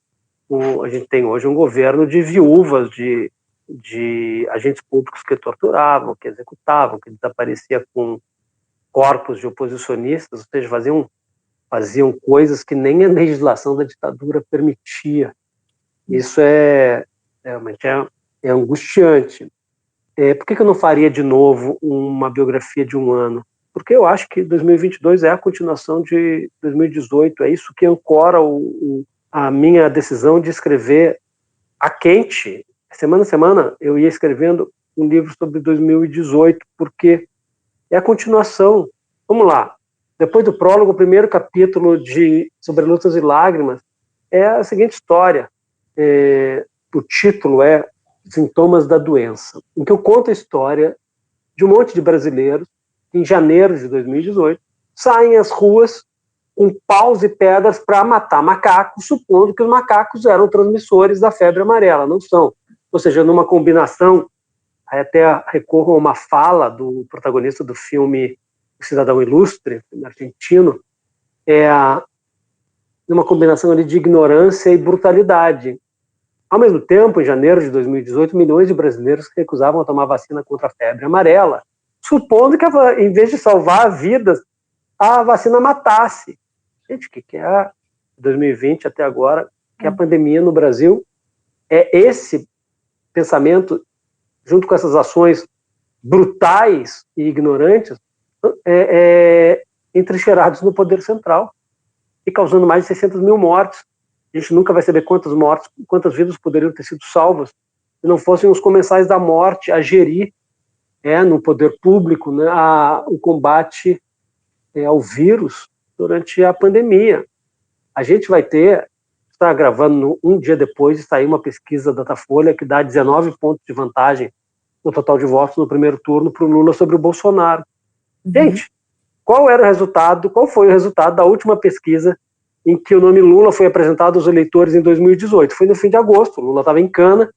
a gente tem hoje um governo de viúvas, de agentes públicos que torturavam, que executavam, que desapareciam com corpos de oposicionistas, ou seja, faziam coisas que nem a legislação da ditadura permitia. Isso realmente é angustiante. Por que eu não faria de novo uma biografia de um ano? Porque eu acho que 2022 é a continuação de 2018, é isso que ancora a minha decisão de escrever a quente. Semana a semana eu ia escrevendo um livro sobre 2018, porque é a continuação. Vamos lá. Depois do prólogo, o primeiro capítulo sobre Lutas e Lágrimas é a seguinte história. O título é Sintomas da Doença, em que eu conto a história de um monte de brasileiros que, em janeiro de 2018, saem às ruas com paus e pedras para matar macacos, supondo que os macacos eram transmissores da febre amarela. Não são. Ou seja, numa combinação, até recorro a uma fala do protagonista do filme O Cidadão Ilustre, argentino, numa combinação ali de ignorância e brutalidade. Ao mesmo tempo, em janeiro de 2018, milhões de brasileiros se recusavam a tomar vacina contra a febre amarela, supondo que, em vez de salvar vidas, a vacina matasse. Gente, o que é 2020 até agora? Que a pandemia no Brasil é esse pensamento, junto com essas ações brutais e ignorantes, entrincheirados no poder central e causando mais de 600 mil mortes. A gente nunca vai saber quantas vidas poderiam ter sido salvas se não fossem os comensais da morte a gerir no poder público, né, o combate ao vírus durante a pandemia. A gente vai está gravando um dia depois de sair uma pesquisa da Datafolha que dá 19 pontos de vantagem no total de votos no primeiro turno para o Lula sobre o Bolsonaro. Gente, qual foi o resultado da última pesquisa em que o nome Lula foi apresentado aos eleitores em 2018? Foi no fim de agosto. O Lula estava em Cana,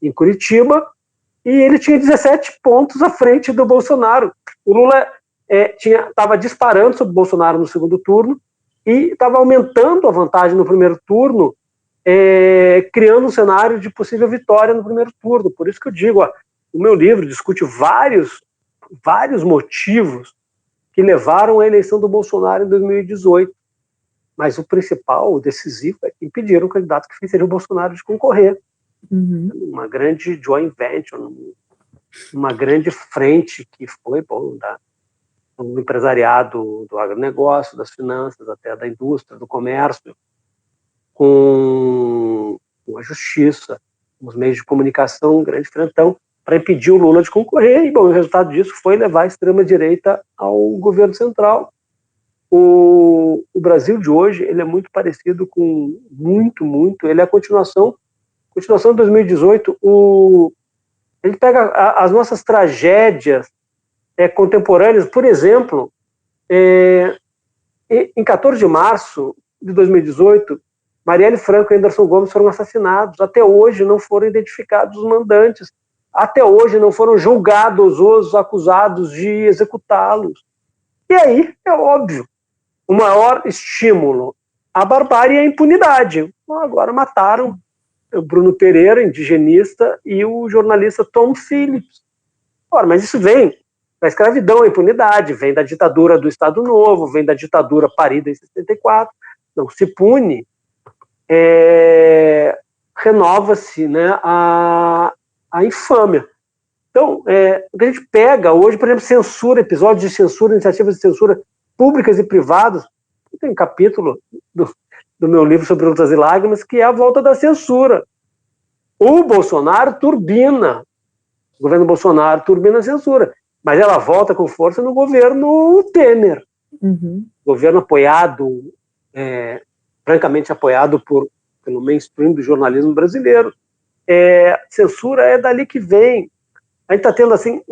em Curitiba, e ele tinha 17 pontos à frente do Bolsonaro. O Lula estava disparando sobre o Bolsonaro no segundo turno e estava aumentando a vantagem no primeiro turno, criando um cenário de possível vitória no primeiro turno. Por isso que eu digo, o meu livro discute vários motivos que levaram à eleição do Bolsonaro em 2018. Mas o principal, o decisivo, é que impediram o candidato que venceria o Bolsonaro de concorrer. Uma grande joint venture, uma grande frente que foi do empresariado, do agronegócio, das finanças, até da indústria, do comércio, com a justiça, com os meios de comunicação, um grande frentão, para impedir o Lula de concorrer. E, o resultado disso foi levar a extrema-direita ao governo central. O Brasil de hoje, ele é muito parecido com ele é a continuação de 2018. A gente pega as nossas tragédias contemporâneas, por exemplo, em 14 de março de 2018, Marielle Franco e Anderson Gomes foram assassinados. Até hoje não foram identificados os mandantes. Até hoje não foram julgados os acusados de executá-los. E aí, é óbvio, o maior estímulo à barbárie é a impunidade. Agora mataram o Bruno Pereira, indigenista, e o jornalista Tom Phillips. Ora, mas isso vem da escravidão, a impunidade, vem da ditadura do Estado Novo, vem da ditadura parida em 64. Não se pune, renova-se, né, a infâmia. Então, o que a gente pega hoje, por exemplo, censura, episódios de censura, iniciativas de censura públicas e privadas. Tem um capítulo do meu livro sobre Lutas e Lágrimas, que é a volta da censura. O Bolsonaro turbina, o governo Bolsonaro turbina a censura, mas ela volta com força no governo Temer. Uhum. Governo apoiado, francamente apoiado pelo mainstream do jornalismo brasileiro. Censura é dali que vem. A gente está tendo assim,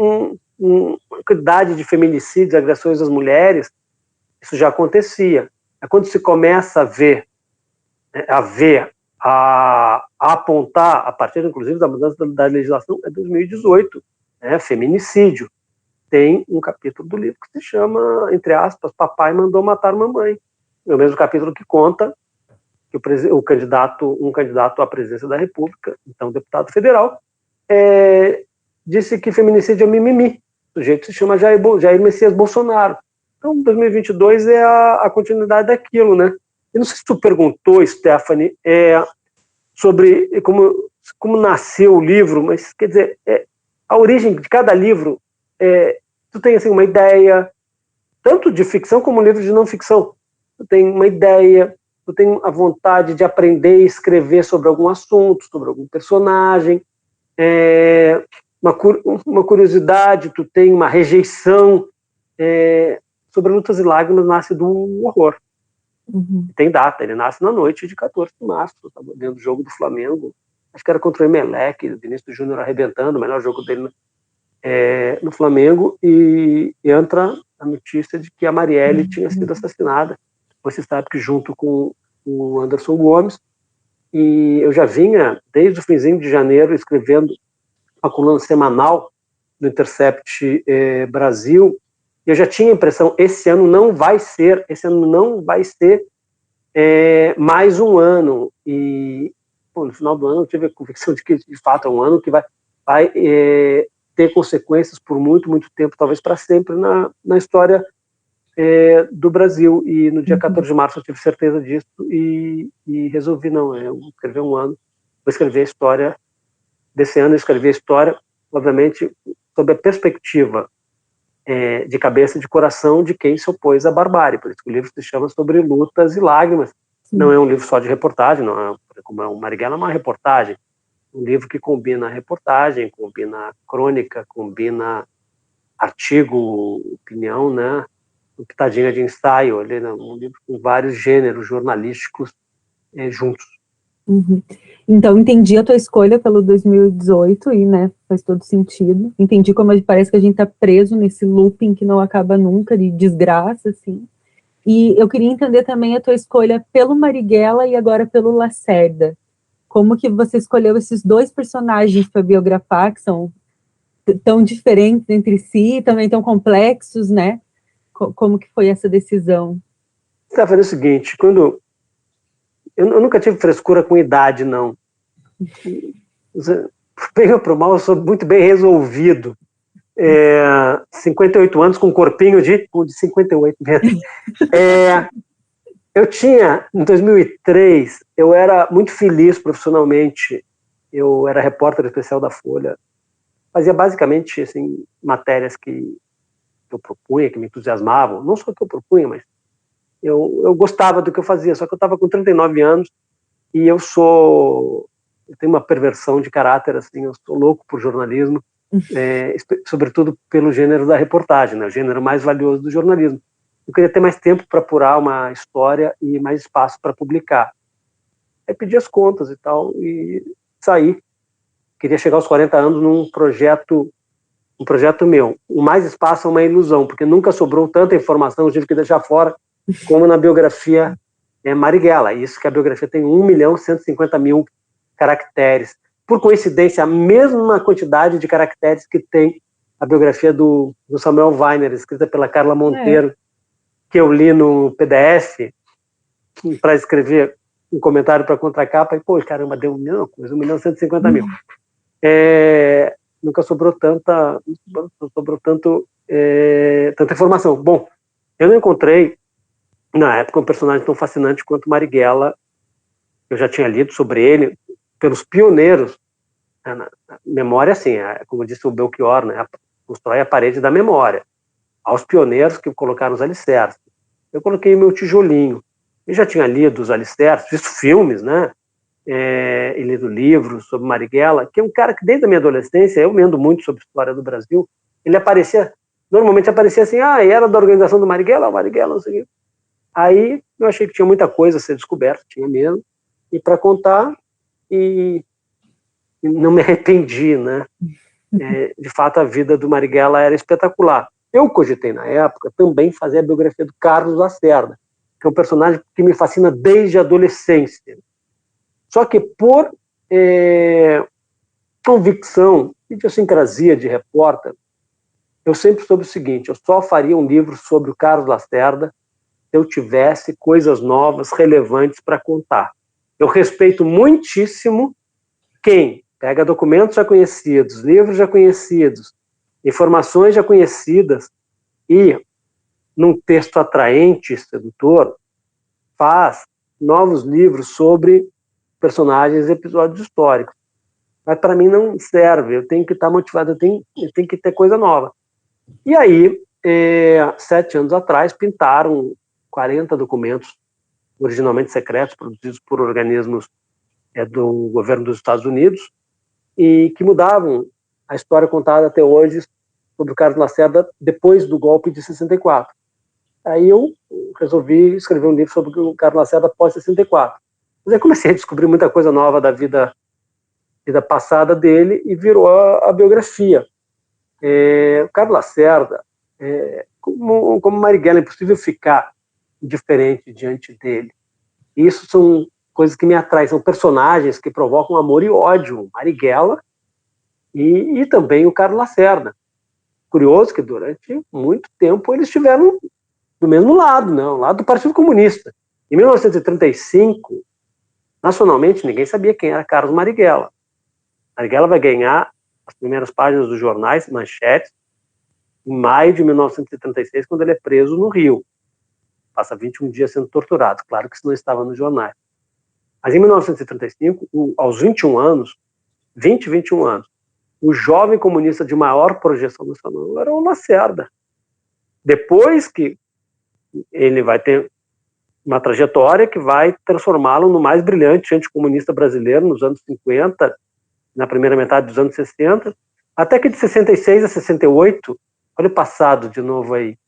uma quantidade de feminicídios, agressões às mulheres. Isso já acontecia. É quando se começa a apontar, a partir, inclusive, da mudança da legislação, é 2018, feminicídio. Tem um capítulo do livro que se chama, entre aspas, Papai Mandou Matar Mamãe. É o mesmo capítulo que conta que um candidato à presidência da República, então deputado federal, disse que feminicídio é mimimi. O sujeito se chama Jair Messias Bolsonaro. Então, 2022 é a continuidade daquilo, né? Eu não sei se tu perguntou, Stephanie, sobre como nasceu o livro, mas, quer dizer, a origem de cada livro, tu tem, assim, uma ideia, tanto de ficção como livro de não ficção. Tu tem uma ideia, tu tem a vontade de aprender e escrever sobre algum assunto, sobre algum personagem, uma curiosidade, tu tem uma rejeição. Sobre Lutas e Lágrimas nasce do horror. Uhum. Tem data, ele nasce na noite de 14 de março, eu estava vendo o jogo do Flamengo, acho que era contra o Emelec, o Vinícius Júnior arrebentando, o melhor jogo dele no Flamengo, e entra a notícia de que a Marielle tinha sido assassinada. Você sabe que junto com o Anderson Gomes, e eu já vinha, desde o finzinho de janeiro, escrevendo uma coluna semanal no Intercept Brasil, e eu já tinha a impressão, esse ano não vai ser mais um ano, e no final do ano eu tive a convicção de que, de fato, é um ano que vai ter consequências por muito, muito tempo, talvez para sempre, na história do Brasil. E no dia 14 de março eu tive certeza disso e resolvi, eu escrever um ano, vou escrever a história desse ano, eu escrevi a história, obviamente, sob a perspectiva de cabeça e de coração de quem se opôs à barbárie. Por isso que o livro se chama Sobre Lutas e Lágrimas. Sim. Não é um livro só de reportagem, não é, como é o Marighella, é uma reportagem. Um livro que combina reportagem, combina crônica, combina artigo, opinião, né? Uma pitadinha de ensaio, ali, né? Um livro com vários gêneros jornalísticos juntos. Uhum. Então, entendi a tua escolha pelo 2018 e, né, faz todo sentido. Entendi como parece que a gente tá preso nesse looping que não acaba nunca, de desgraça, assim. E eu queria entender também a tua escolha pelo Marighella e agora pelo Lacerda. Como que você escolheu esses dois personagens para biografar, que são tão diferentes entre si, e também tão complexos, né? Como que foi essa decisão? Tá fazendo o seguinte, eu nunca tive frescura com idade, não. Bem ou pro mal, eu sou muito bem resolvido. 58 anos com um corpinho de 58 mesmo. Eu tinha, em 2003, eu era muito feliz profissionalmente. Eu era repórter especial da Folha. Fazia basicamente assim, matérias que eu propunha, que me entusiasmavam. Não só que eu propunha, mas eu gostava do que eu fazia. Só que eu estava com 39 anos e eu tenho uma perversão de caráter, assim, eu sou louco por jornalismo, sobretudo pelo gênero da reportagem, né, o gênero mais valioso do jornalismo. Eu queria ter mais tempo para apurar uma história e mais espaço para publicar. Aí pedi as contas e tal, e saí. queria chegar aos 40 anos num projeto meu. O Mais Espaço é uma ilusão, porque nunca sobrou tanta informação, eu tive que deixar fora, como na biografia Marighella. Isso que a biografia tem 1.150.000 caracteres. Por coincidência, a mesma quantidade de caracteres que tem a biografia do Samuel Weiner, escrita pela Carla Monteiro, que eu li no PDF para escrever um comentário para a contracapa, e, pô, caramba, deu 1.150.000. Nunca sobrou tanta informação. Bom, eu não encontrei, na época, um personagem tão fascinante quanto Marighella. Eu já tinha lido sobre ele, pelos pioneiros. Na memória, assim, como disse o Belchior, né, constrói a parede da memória. Aos pioneiros que colocaram os alicerces. Eu coloquei meu tijolinho. Eu já tinha lido os alicerces, visto filmes, né? E lido livros sobre Marighella, que é um cara que desde a minha adolescência, eu lendo muito sobre a história do Brasil, ele normalmente aparecia assim, era da organização do Marighella, não sei o quê. Aí eu achei que tinha muita coisa a ser descoberta, tinha mesmo, e para contar, e não me arrependi, né? De fato, a vida do Marighella era espetacular. Eu cogitei na época também fazer a biografia do Carlos Lacerda, que é um personagem que me fascina desde a adolescência. Só que por convicção, idiosincrasia de repórter, eu sempre soube o seguinte: eu só faria um livro sobre o Carlos Lacerda se eu tivesse coisas novas, relevantes para contar. Eu respeito muitíssimo quem pega documentos já conhecidos, livros já conhecidos, informações já conhecidas e, num texto atraente, sedutor, faz novos livros sobre personagens e episódios históricos. Mas para mim não serve, eu tenho que estar motivado, eu tenho que ter coisa nova. E aí, 7 anos atrás, pintaram 40 documentos, originalmente secretos, produzidos por organismos do governo dos Estados Unidos, e que mudavam a história contada até hoje sobre o Carlos Lacerda depois do golpe de 64. Aí eu resolvi escrever um livro sobre o Carlos Lacerda após 64. Mas aí comecei a descobrir muita coisa nova da vida passada dele e virou a biografia. O Carlos Lacerda, como Marighella, é impossível ficar indiferente diante dele. Isso são coisas que me atraem, são personagens que provocam amor e ódio. Marighella e também o Carlos Lacerda. Curioso que durante muito tempo eles estiveram do mesmo lado, não, lado do Partido Comunista. Em 1935, nacionalmente, ninguém sabia quem era Carlos Marighella. Marighella vai ganhar as primeiras páginas dos jornais, manchetes, em maio de 1936, quando ele é preso no Rio. Passa 21 dias sendo torturado. Claro que isso não estava nos jornais. Mas em 1935, aos 21 anos, o jovem comunista de maior projeção nacional era o Lacerda. Depois que ele vai ter uma trajetória que vai transformá-lo no mais brilhante anticomunista brasileiro nos anos 50, na primeira metade dos anos 60, até que de 66 a 68, olha o passado de novo aí,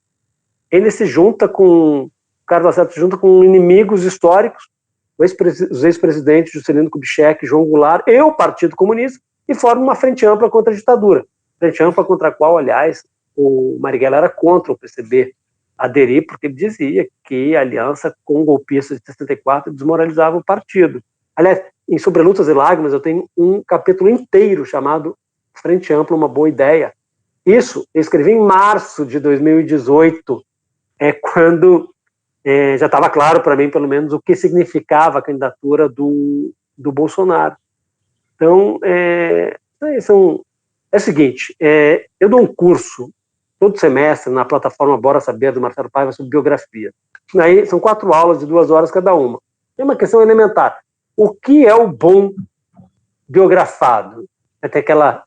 ele se junta com, Carlos Lacerda se junta com inimigos históricos, os ex-presidentes Juscelino Kubitschek, João Goulart e o Partido Comunista, e forma uma frente ampla contra a ditadura. Frente ampla contra a qual, aliás, o Marighella era contra o PCB aderir, porque ele dizia que a aliança com golpistas de 64 desmoralizava o partido. Aliás, em Sobre Lutas e Lágrimas, eu tenho um capítulo inteiro chamado Frente Ampla, uma boa ideia. Isso eu escrevi em março de 2018, quando já estava claro para mim, pelo menos, o que significava a candidatura do Bolsonaro. Então, é o seguinte, eu dou um curso todo semestre na plataforma Bora Saber, do Marcelo Paiva, sobre biografia. Aí são 4 aulas de 2 horas cada uma. Tem uma questão elementar. O que é o bom biografado? Até aquela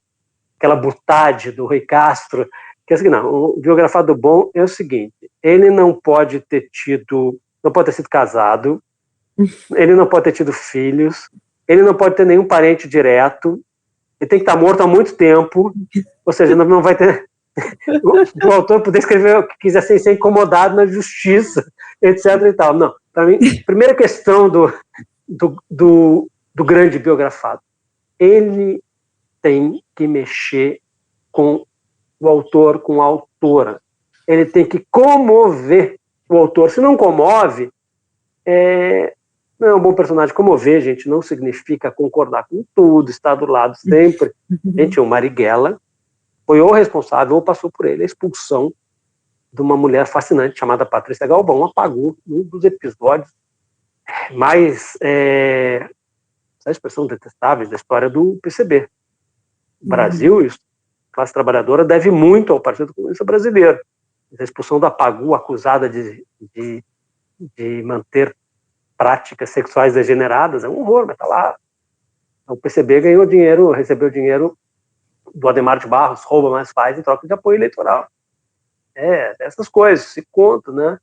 butade do Rui Castro, que é assim, não, o biografado bom é o seguinte: ele não pode ter sido casado, ele não pode ter tido filhos, ele não pode ter nenhum parente direto, ele tem que estar morto há muito tempo, ou seja, não vai ter o autor poder escrever o que quiser sem ser incomodado na justiça, etc. e tal. Não, para mim, primeira questão do grande biografado, ele tem que mexer com o autor, com a autora. Ele tem que comover o autor. Se não comove, não é um bom personagem. Comover, gente, não significa concordar com tudo, estar do lado sempre. Gente, o Marighella foi ou responsável ou passou por ele a expulsão de uma mulher fascinante chamada Patrícia Galvão. Apagou um dos episódios mais, essa expressão detestáveis da história do PCB. O Brasil, a classe trabalhadora, deve muito ao Partido Comunista Brasileiro. A expulsão da Pagu, acusada de manter práticas sexuais degeneradas, é um horror, mas está lá. O PCB ganhou dinheiro, recebeu dinheiro do Adhemar de Barros, rouba, mas faz, em troca de apoio eleitoral. Essas coisas, se conta, né?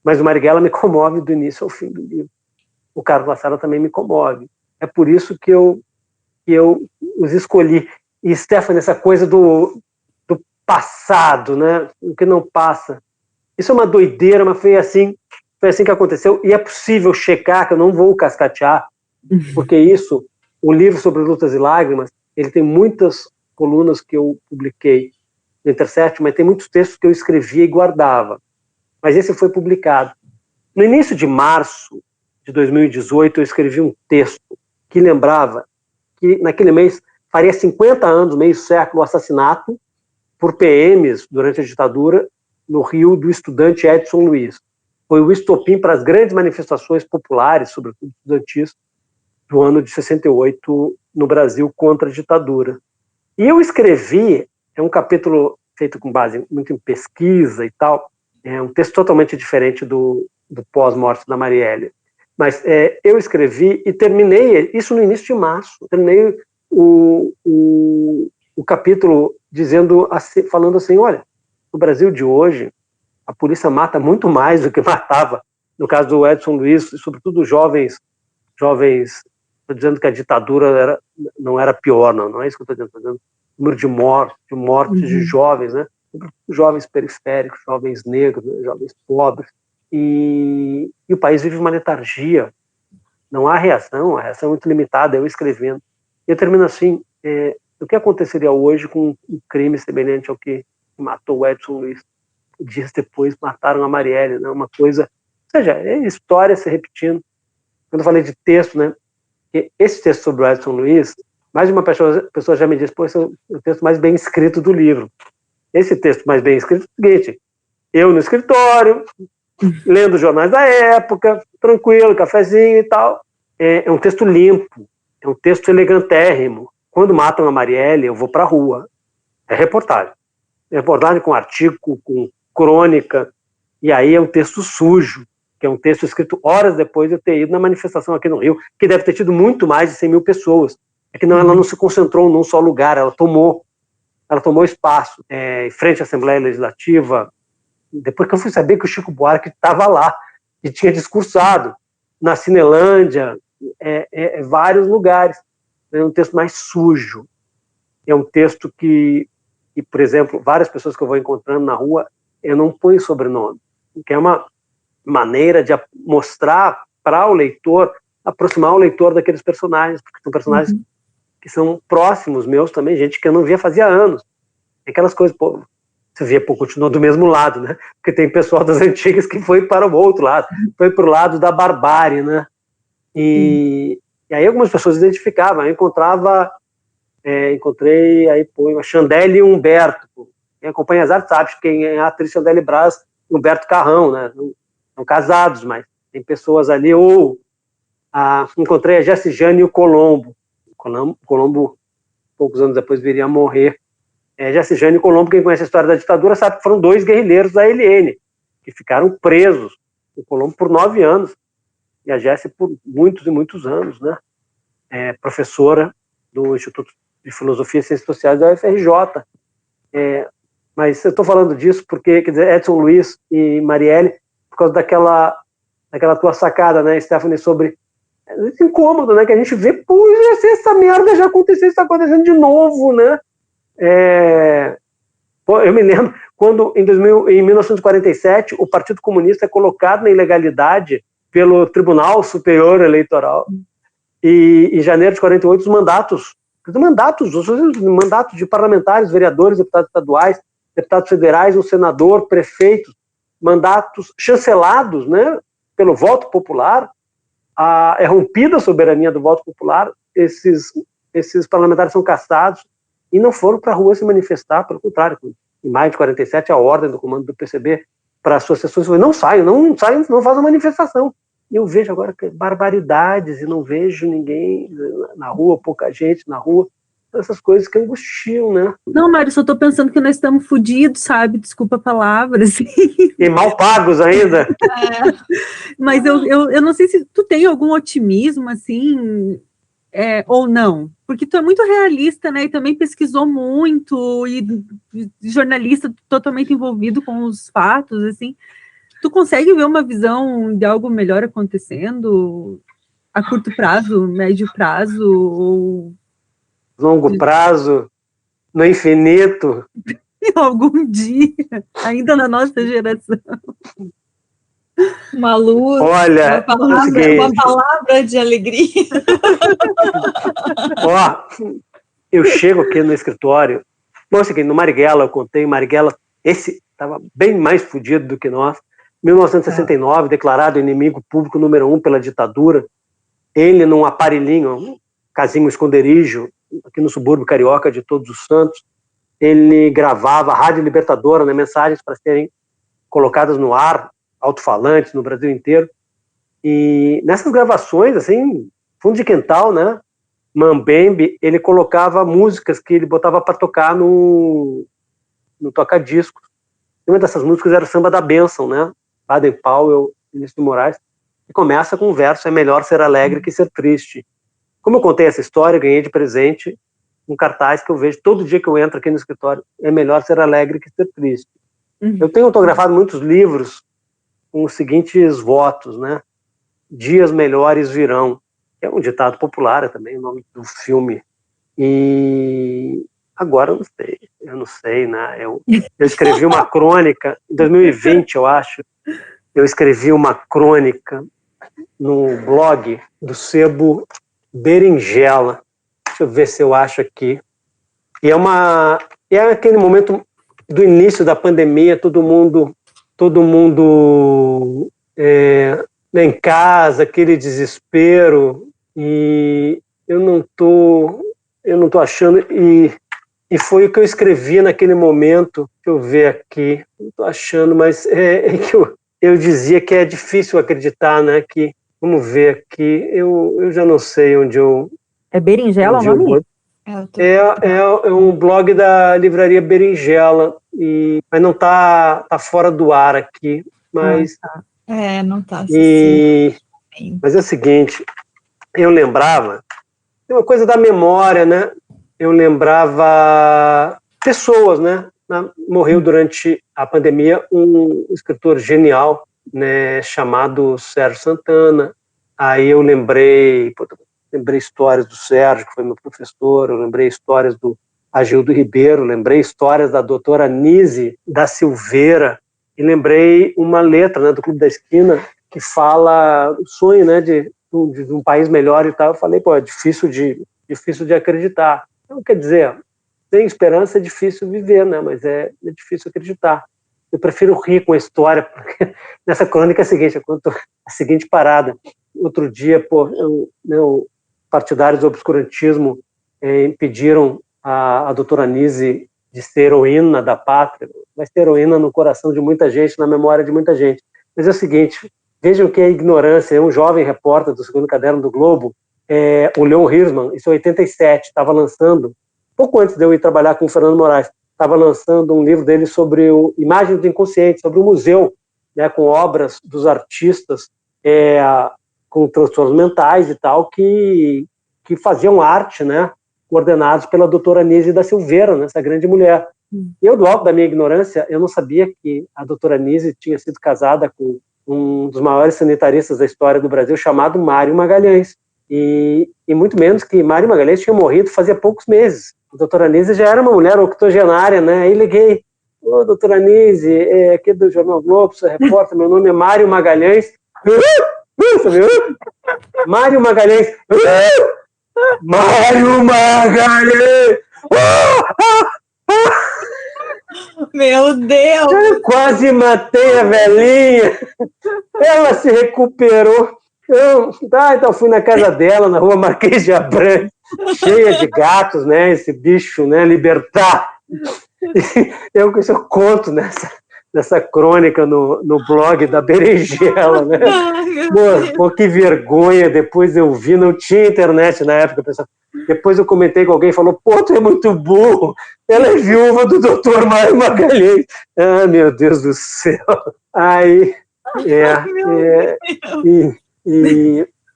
Mas o Marighella me comove do início ao fim do livro. O Carlos Lacerda também me comove. É por isso que eu os escolhi. E, Stephanie, essa coisa do passado, né? O que não passa. Isso é uma doideira, mas foi assim que aconteceu. E é possível checar, que eu não vou cascatear, porque o livro sobre Lutas e Lágrimas, ele tem muitas colunas que eu publiquei no Intercept, mas tem muitos textos que eu escrevia e guardava. Mas esse foi publicado. No início de março de 2018, eu escrevi um texto que lembrava que naquele mês faria 50 anos, meio século, o assassinato por PMs durante a ditadura no Rio do estudante Edson Luiz. Foi o estopim para as grandes manifestações populares, sobretudo estudantis, do ano de 68 no Brasil contra a ditadura. E eu escrevi, é um capítulo feito com base muito em pesquisa e tal, é um texto totalmente diferente do pós-morte da Marielle. Mas eu escrevi e terminei isso no início de março. Terminei o capítulo falando assim, olha, no Brasil de hoje, a polícia mata muito mais do que matava, no caso do Edson Luiz, sobretudo jovens, estou dizendo que a ditadura não era pior, não é isso que eu estou dizendo, o número de mortes de jovens, né? Jovens periféricos, jovens negros, né? Jovens pobres, e o país vive uma letargia, não há reação, a reação é muito limitada, eu escrevendo. E eu termino assim, o que aconteceria hoje com um crime semelhante ao que matou o Edson Luiz? Dias depois mataram a Marielle, né? Uma coisa, ou seja, é história se repetindo. Quando eu falei de texto, né? Esse texto sobre o Edson Luiz, mais de uma pessoa já me disse, esse é o texto mais bem escrito do livro. Esse texto mais bem escrito é o seguinte, eu no escritório, lendo jornais da época, tranquilo, cafezinho e tal. É um texto limpo, é um texto elegantérrimo. Quando matam a Marielle, eu vou para a rua. É reportagem. Reportagem com artigo, com crônica, e aí é um texto sujo, que é um texto escrito horas depois de eu ter ido na manifestação aqui no Rio, que deve ter tido muito mais de 100 mil pessoas. É que ela não se concentrou num só lugar, ela tomou espaço em frente à Assembleia Legislativa, depois que eu fui saber que o Chico Buarque estava lá, e tinha discursado na Cinelândia, vários lugares. É um texto mais sujo, é um texto que, por exemplo, várias pessoas que eu vou encontrando na rua, eu não ponho sobrenome, que é uma maneira de mostrar para o leitor, aproximar o leitor daqueles personagens, porque são personagens que são próximos meus também, gente que eu não via fazia anos. Aquelas coisas, pô, você via, pô, continua do mesmo lado, né? Porque tem pessoal das antigas que foi para o outro lado, foi para o lado da barbárie, né? E aí algumas pessoas identificavam, eu encontrei aí, pô, a Chandelle e o Humberto, pô. Quem acompanha as artes sabe quem é a atriz Chandelle Braz e Humberto Carrão, né? São casados, mas tem pessoas ali, encontrei a Jessijane e o Colombo. Colombo, poucos anos depois, viria a morrer. Jessijane e Colombo, quem conhece a história da ditadura, sabe que foram 2 guerrilheiros da LN, que ficaram presos. O Colombo por 9 anos, e a Jessi por muitos e muitos anos, né? Professora do Instituto de Filosofia e Ciências Sociais da UFRJ. Mas eu estou falando disso porque, quer dizer, Edson Luiz e Marielle, por causa daquela tua sacada, né, Stephanie, sobre esse incômodo, né, que a gente vê, pô, essa merda já aconteceu, isso está acontecendo de novo, né? Eu me lembro quando, em 1947, o Partido Comunista é colocado na ilegalidade pelo Tribunal Superior Eleitoral. E em janeiro de 48, os mandatos de parlamentares, vereadores, deputados estaduais, deputados federais, um senador, prefeitos, mandatos chancelados, né, pelo voto popular. É rompida a soberania do voto popular, esses parlamentares são cassados e não foram para a rua se manifestar, pelo contrário, em maio de 47, a ordem do comando do PCB para as suas sessões foi: não saiam, não façam manifestação. E eu vejo agora barbaridades e não vejo ninguém na rua, pouca gente na rua. Essas coisas que angustiam, né? Não, Mário, só tô pensando que nós estamos fodidos, sabe? Desculpa a palavra, assim. E mal pagos ainda. Mas eu não sei se tu tem algum otimismo, assim, ou não. Porque tu é muito realista, né? E também pesquisou muito, e jornalista totalmente envolvido com os fatos, assim. Tu consegue ver uma visão de algo melhor acontecendo a curto prazo, médio prazo, ou... longo prazo, no infinito. Algum dia, ainda na nossa geração. Uma luz, olha, uma palavra de alegria. Eu chego aqui no escritório, no Marighella, eu contei, Marighella, esse estava bem mais fudido do que nós, 1969, declarado inimigo público número 1 pela ditadura, ele num aparelhinho, um casinho esconderijo, aqui no subúrbio carioca de Todos os Santos, ele gravava a Rádio Libertadora, né, mensagens para serem colocadas no ar, alto-falantes no Brasil inteiro, e nessas gravações, assim, fundo de quintal, né, Mambembe, ele colocava músicas que ele botava para tocar no toca-discos. Uma dessas músicas era o Samba da Bênção, né, Baden Powell, Vinícius de Moraes, e começa com um verso: é melhor ser alegre que ser triste. Como eu contei essa história, ganhei de presente um cartaz que eu vejo todo dia que eu entro aqui no escritório: é melhor ser alegre que ser triste. Eu tenho autografado muitos livros com os seguintes votos, né? Dias melhores virão, que é um ditado popular, é também o nome do filme. E agora eu não sei, né? Eu escrevi uma crônica, em 2020, eu acho, eu escrevi uma crônica no blog do Sebo Berinjela. Deixa eu ver se eu acho aqui. E é aquele momento do início da pandemia, todo mundo em casa, aquele desespero, e eu não tô achando, e foi o que eu escrevi naquele momento. Deixa eu ver aqui, não tô achando, mas que eu dizia que é difícil acreditar, né, que, vamos ver aqui, eu já não sei onde eu... É Berinjela o nome? É um blog da livraria Berinjela, mas não tá fora do ar aqui, mas... não tá. Mas é o seguinte, eu lembrava, tem uma coisa da memória, né? Eu lembrava pessoas, né? Morreu durante a pandemia um escritor genial, né, chamado Sérgio Santana. Aí eu lembrei histórias do Sérgio, que foi meu professor, eu lembrei histórias do Agildo Ribeiro, lembrei histórias da doutora Nise da Silveira, e lembrei uma letra, né, do Clube da Esquina, que fala o sonho, né, de um país melhor e tal. Eu falei, é difícil de acreditar. Então, quer dizer, sem esperança é difícil viver, né, mas é difícil acreditar. Eu prefiro rir com a história, porque nessa crônica é a seguinte, eu conto a seguinte parada. Outro dia, partidários do obscurantismo impediram a doutora Nise de ser heroína da pátria, vai ser heroína no coração de muita gente, na memória de muita gente. Mas é o seguinte, vejam que a ignorância. Um jovem repórter do segundo caderno do Globo, o Leon Hirschman, isso em 87, estava lançando, pouco antes de eu ir trabalhar com o Fernando Moraes, estava lançando um livro dele sobre Imagens do Inconsciente, sobre o museu, né, com obras dos artistas com transtornos mentais e tal, que faziam arte, né, coordenados pela doutora Nise da Silveira, né, essa grande mulher. Eu, do alto da minha ignorância, eu não sabia que a doutora Nise tinha sido casada com um dos maiores sanitaristas da história do Brasil, chamado Mário Magalhães, e muito menos que Mário Magalhães tinha morrido fazia poucos meses. A doutora Nise já era uma mulher octogenária, né? Aí liguei: ô, doutora Nise, aqui do Jornal Globo, sou repórter, meu nome é Mário Magalhães. Sabe? Mário Magalhães. Mário Magalhães! Meu Deus! Eu quase matei a velhinha. Ela se recuperou. Então fui na casa dela, na rua Marquês de Abrantes, cheia de gatos, né? Esse bicho, né? Libertar. Eu conto nessa crônica no blog da Berinjela, né? Pô, que vergonha. Depois eu vi, não tinha internet na época, pessoal. Depois eu comentei com alguém e falou: pô, tu é muito burro. Ela é viúva do Dr. Mário Magalhães. Ah, meu Deus do céu. Aí,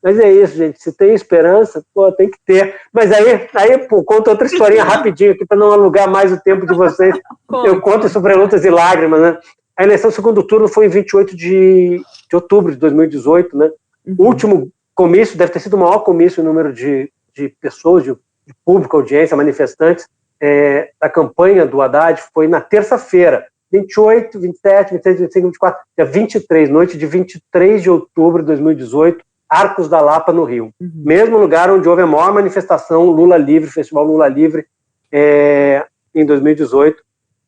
mas é isso, gente. Se tem esperança, pô, tem que ter. Mas aí pô, conta outra historinha rapidinho aqui para não alugar mais o tempo de vocês. Eu conto sobre Lutas e Lágrimas, né? A eleição segundo turno foi em 28 de outubro de 2018, né? O último comício, deve ter sido o maior comício em número de pessoas, de público, audiência, manifestantes, da campanha do Haddad, foi na terça-feira, 28, 27, 26, 25, 24, dia 23, noite de 23 de outubro de 2018, Arcos da Lapa, no Rio. Mesmo lugar onde houve a maior manifestação Lula Livre, Festival Lula Livre, em 2018,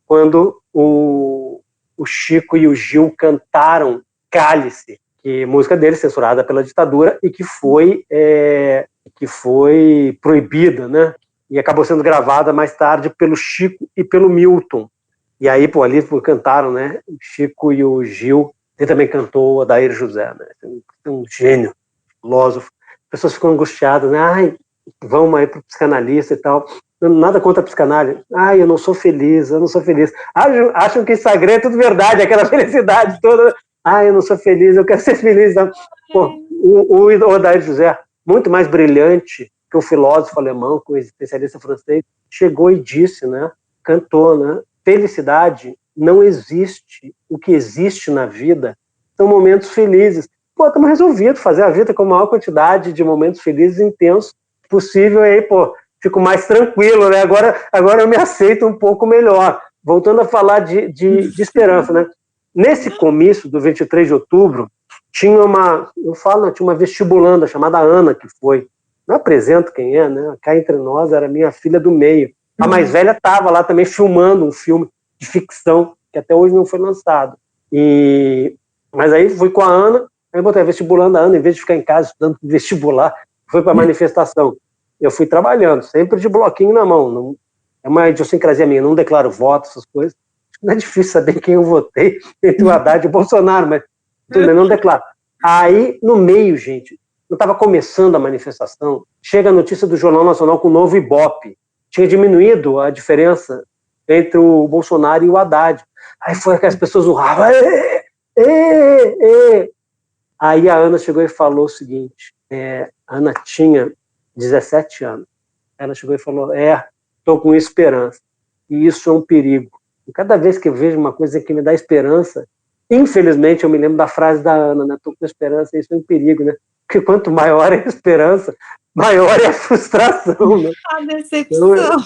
quando o Chico e o Gil cantaram Cálice, que música deles censurada pela ditadura e que foi proibida, né? E acabou sendo gravada mais tarde pelo Chico e pelo Milton. E aí, pô, ali cantaram, né? O Chico e o Gil. Ele também cantou o Adair José, né? Um gênio, filósofo. As pessoas ficam angustiadas, né? Ai, vamos aí pro psicanalista e tal. Nada contra a psicanálise. Ai, eu não sou feliz. Acham que Instagram é tudo verdade, aquela felicidade toda. Ai, eu não sou feliz, eu quero ser feliz. Não. Pô, o Adair José, muito mais brilhante que o filósofo alemão, que o especialista francês, chegou e disse, né? Cantou, né? Felicidade não existe. O que existe na vida são momentos felizes. Pô, estamos resolvidos fazer a vida com a maior quantidade de momentos felizes e intensos possível. E aí, pô, fico mais tranquilo, né? Agora eu me aceito um pouco melhor. Voltando a falar de esperança, né? Nesse comício do 23 de outubro, tinha uma vestibulanda chamada Ana, que foi. Não apresento quem é, né? Cá entre nós era minha filha do meio. A mais velha estava lá também filmando um filme de ficção, que até hoje não foi lançado. Mas aí fui com a Ana, aí botei a vestibulanda, a Ana, em vez de ficar em casa estudando vestibular, foi para a manifestação. Eu fui trabalhando, sempre de bloquinho na mão. Não, é uma idiosincrasia minha, não declaro voto, essas coisas. Não é difícil saber quem eu votei entre o Haddad e o Bolsonaro, mas tudo bem, não declaro. Aí, no meio, gente, eu estava começando a manifestação, chega a notícia do Jornal Nacional com o novo Ibope. Tinha diminuído a diferença entre o Bolsonaro e o Haddad. Aí foi que as pessoas urravam. Aí a Ana chegou e falou o seguinte, a Ana tinha 17 anos. Ela chegou e falou, estou com esperança. E isso é um perigo. E cada vez que eu vejo uma coisa que me dá esperança, infelizmente eu me lembro da frase da Ana, né? Estou com esperança, isso é um perigo, né? Porque quanto maior é a esperança, maior é a frustração, né? A decepção. Então,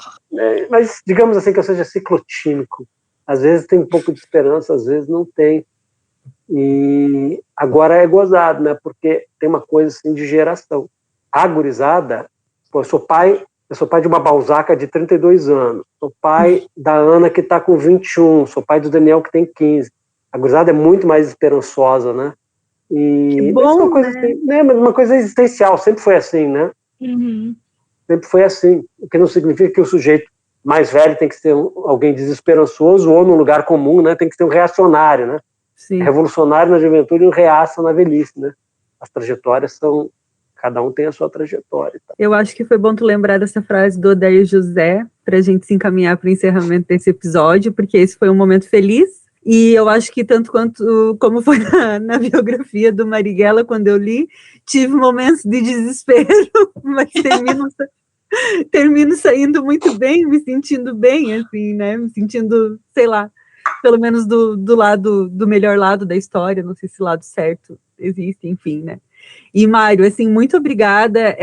mas digamos assim que eu seja ciclotímico. Às vezes tem um pouco de esperança, às vezes não tem. E agora é gozado, né? Porque tem uma coisa assim de geração. A gurizada, pô, eu sou pai de uma Balzaca de 32 anos, sou pai da Ana que está com 21, sou pai do Daniel que tem 15. A gurizada é muito mais esperançosa, né? E que bom, uma coisa, né? Assim, né? Uma coisa existencial, sempre foi assim, né? Uhum. Sempre foi assim, o que não significa que o sujeito mais velho tem que ser alguém desesperançoso ou no lugar comum, né? Tem que ser um reacionário, né? Sim. Revolucionário na juventude e um reaça na velhice, né? As trajetórias são... Cada um tem a sua trajetória. Tá? Eu acho que foi bom tu lembrar dessa frase do Adair José, para a gente se encaminhar para o encerramento desse episódio, porque esse foi um momento feliz. E eu acho que tanto como foi na biografia do Marighella, quando eu li, tive momentos de desespero, mas termino saindo muito bem, me sentindo bem, assim, né? Me sentindo, sei lá, pelo menos do melhor lado da história, não sei se o lado certo existe, enfim, né? E, Mário, assim, muito obrigada.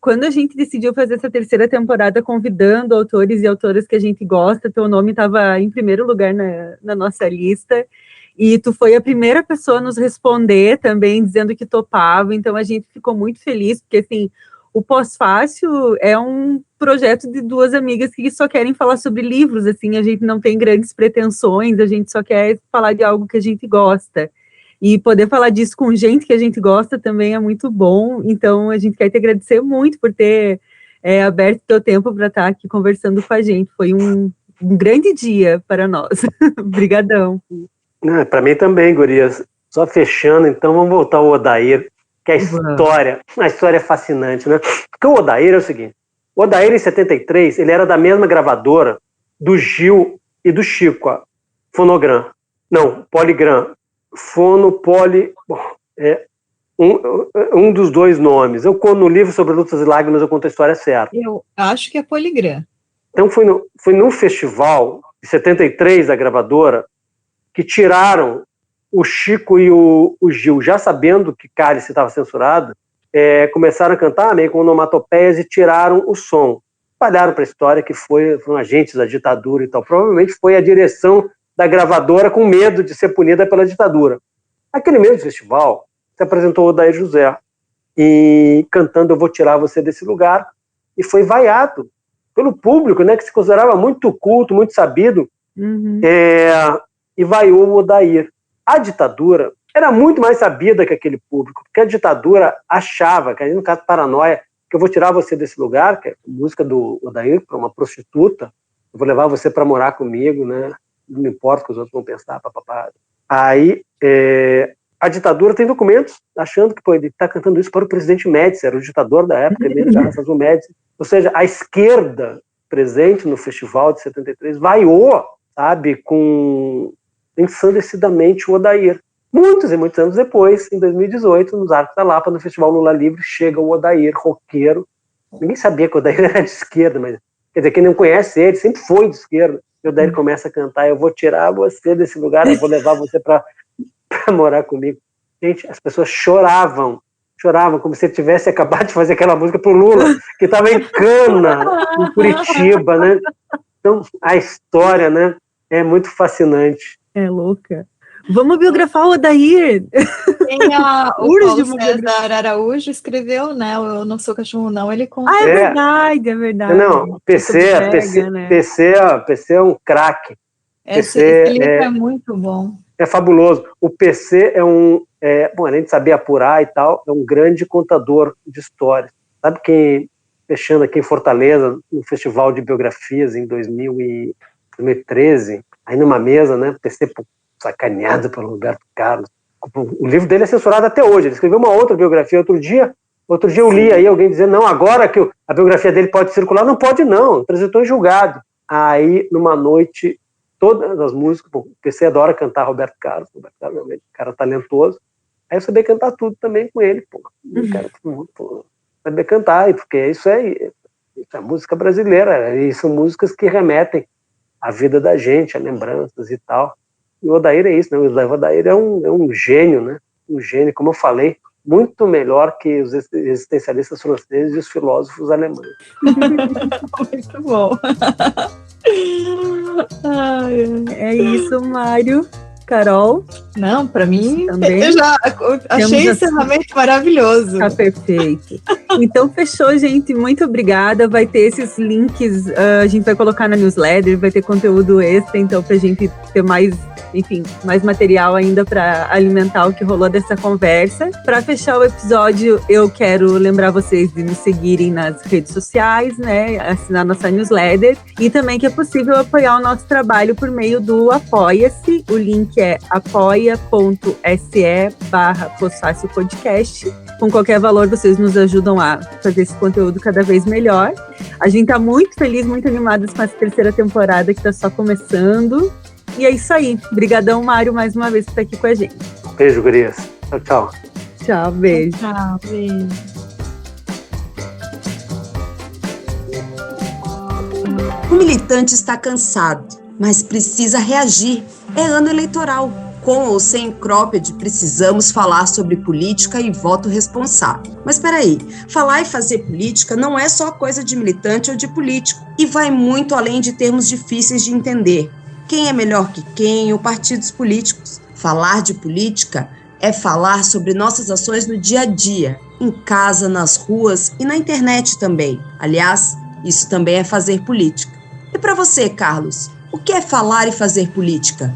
Quando a gente decidiu fazer essa terceira temporada convidando autores e autoras que a gente gosta, teu nome estava em primeiro lugar na nossa lista, E tu foi a primeira pessoa a nos responder também, dizendo que topava, então a gente ficou muito feliz, porque assim, o Pós-Fácil é um projeto de duas amigas que só querem falar sobre livros, assim, a gente não tem grandes pretensões, a gente só quer falar de algo que a gente gosta. E poder falar disso com gente que a gente gosta também é muito bom, então a gente quer te agradecer muito por ter aberto teu tempo para estar aqui conversando com a gente, foi um grande dia para nós. Obrigadão. Para mim também, gurias. Só fechando, então vamos voltar ao Odair, que a história é fascinante, né? Porque o Odair é o seguinte, o Odair em 73, ele era da mesma gravadora do Gil e do Chico, a Fonogram, não, Poligram, um dos dois nomes. No livro sobre Lutas e Lágrimas eu conto a história certa. Eu acho que é Poligram. Então foi num festival de 73 da gravadora que tiraram o Chico e o Gil, já sabendo que Cálice estava censurado, começaram a cantar meio com onomatopeias e tiraram o som. Espalharam para a história que foram agentes da ditadura e tal. Provavelmente foi a direção da gravadora com medo de ser punida pela ditadura. Aquele mesmo festival se apresentou o Odair José e cantando Eu Vou Tirar Você Desse Lugar, e foi vaiado pelo público, né, que se considerava muito culto, muito sabido, e vaiou o Odair. A ditadura era muito mais sabida que aquele público, porque a ditadura achava, que aí no caso Paranoia, que eu vou tirar você desse lugar, que é a música do Odair para uma prostituta, eu vou levar você para morar comigo, né? Não me importa o que os outros vão pensar, papapá. Aí a ditadura tem documentos achando que ele está cantando isso para o presidente Médici, era o ditador da época, o Médici. Ou seja, a esquerda presente no festival de 73 vaiou, sabe, ensandecidamente o Odair. Muitos e muitos anos depois, em 2018, nos Arcos da Lapa, no Festival Lula Livre, chega o Odair, roqueiro. Ninguém sabia que o Odair era de esquerda, mas quer dizer, quem não conhece ele, sempre foi de esquerda. E o Odair começa a cantar, eu vou tirar você desse lugar, eu vou levar você para morar comigo. Gente, as pessoas choravam como se ele tivesse acabado de fazer aquela música pro Lula, que estava em Cana, em Curitiba, né? Então, a história, né, é muito fascinante. É louca. Vamos biografar o Odair. O Paulo César Araújo escreveu, né? Eu Não Sou Cachorro, não. Ele conta. É verdade. Não, PC é um craque. Esse livro é muito bom. É fabuloso. O PC além de saber apurar e tal, é um grande contador de histórias. Sabe quem, fechando aqui em Fortaleza, no Festival de Biografias em 2013, aí numa mesa, né, o PC sacaneado pelo Roberto Carlos. O livro dele é censurado até hoje. Ele escreveu uma outra biografia outro dia eu li aí alguém dizendo, não, agora que a biografia dele pode circular, não pode não, apresentou em julgado. Aí, numa noite, todas as músicas, o PC adora cantar Roberto Carlos é um cara talentoso, aí eu sabia cantar tudo também com ele, saber cantar, porque isso é música brasileira, e são músicas que remetem à vida da gente, a lembranças e tal. E o Odair é isso, né? O Odair é um gênio, né? Um gênio, como eu falei, muito melhor que os existencialistas franceses e os filósofos alemães. Muito bom. É isso, Mário. Carol? Não, para mim, também. Eu já achei esse encerramento maravilhoso. Tá perfeito. Então, fechou, gente. Muito obrigada. Vai ter esses links, a gente vai colocar na newsletter, vai ter conteúdo extra, então, pra gente ter mais material ainda para alimentar o que rolou dessa conversa. Para fechar o episódio, eu quero lembrar vocês de nos seguirem nas redes sociais, né? Assinar nossa newsletter e também que é possível apoiar o nosso trabalho por meio do Apoia-se. O link é apoia.se/Pós-Fácil Podcast. Com qualquer valor, vocês nos ajudam a fazer esse conteúdo cada vez melhor. A gente tá muito feliz, muito animados com essa terceira temporada que tá só começando. E é isso aí. Obrigadão, Mário, mais uma vez por estar aqui com a gente. Beijo, gurias. Tchau. Tchau, beijo. Tchau, beijo. O militante está cansado, mas precisa reagir. É ano eleitoral. Com ou sem cropped, precisamos falar sobre política e voto responsável. Mas peraí, falar e fazer política não é só coisa de militante ou de político. E vai muito além de termos difíceis de entender. Quem é melhor que quem ou partidos políticos. Falar de política é falar sobre nossas ações no dia a dia, em casa, nas ruas e na internet também. Aliás, isso também é fazer política. E para você, Carlos, o que é falar e fazer política?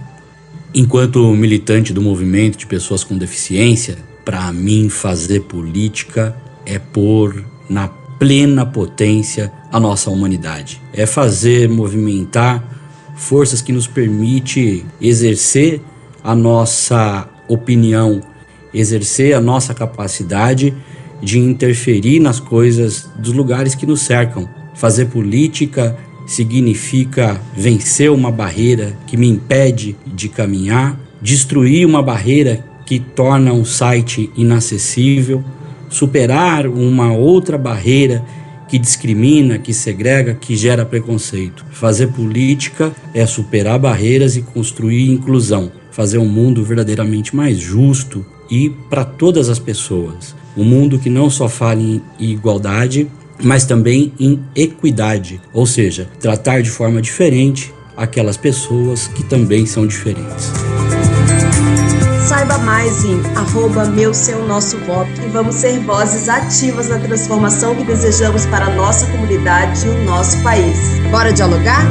Enquanto militante do movimento de pessoas com deficiência, para mim fazer política é pôr na plena potência a nossa humanidade. É fazer movimentar forças que nos permitem exercer a nossa opinião, exercer a nossa capacidade de interferir nas coisas dos lugares que nos cercam. Fazer política significa vencer uma barreira que me impede de caminhar, destruir uma barreira que torna um site inacessível, superar uma outra barreira que discrimina, que segrega, que gera preconceito. Fazer política é superar barreiras e construir inclusão, fazer um mundo verdadeiramente mais justo e para todas as pessoas. Um mundo que não só fala em igualdade, mas também em equidade, ou seja, tratar de forma diferente aquelas pessoas que também são diferentes. Saiba mais em @meu-seu-nosso-voto e vamos ser vozes ativas na transformação que desejamos para a nossa comunidade e o nosso país. Bora dialogar?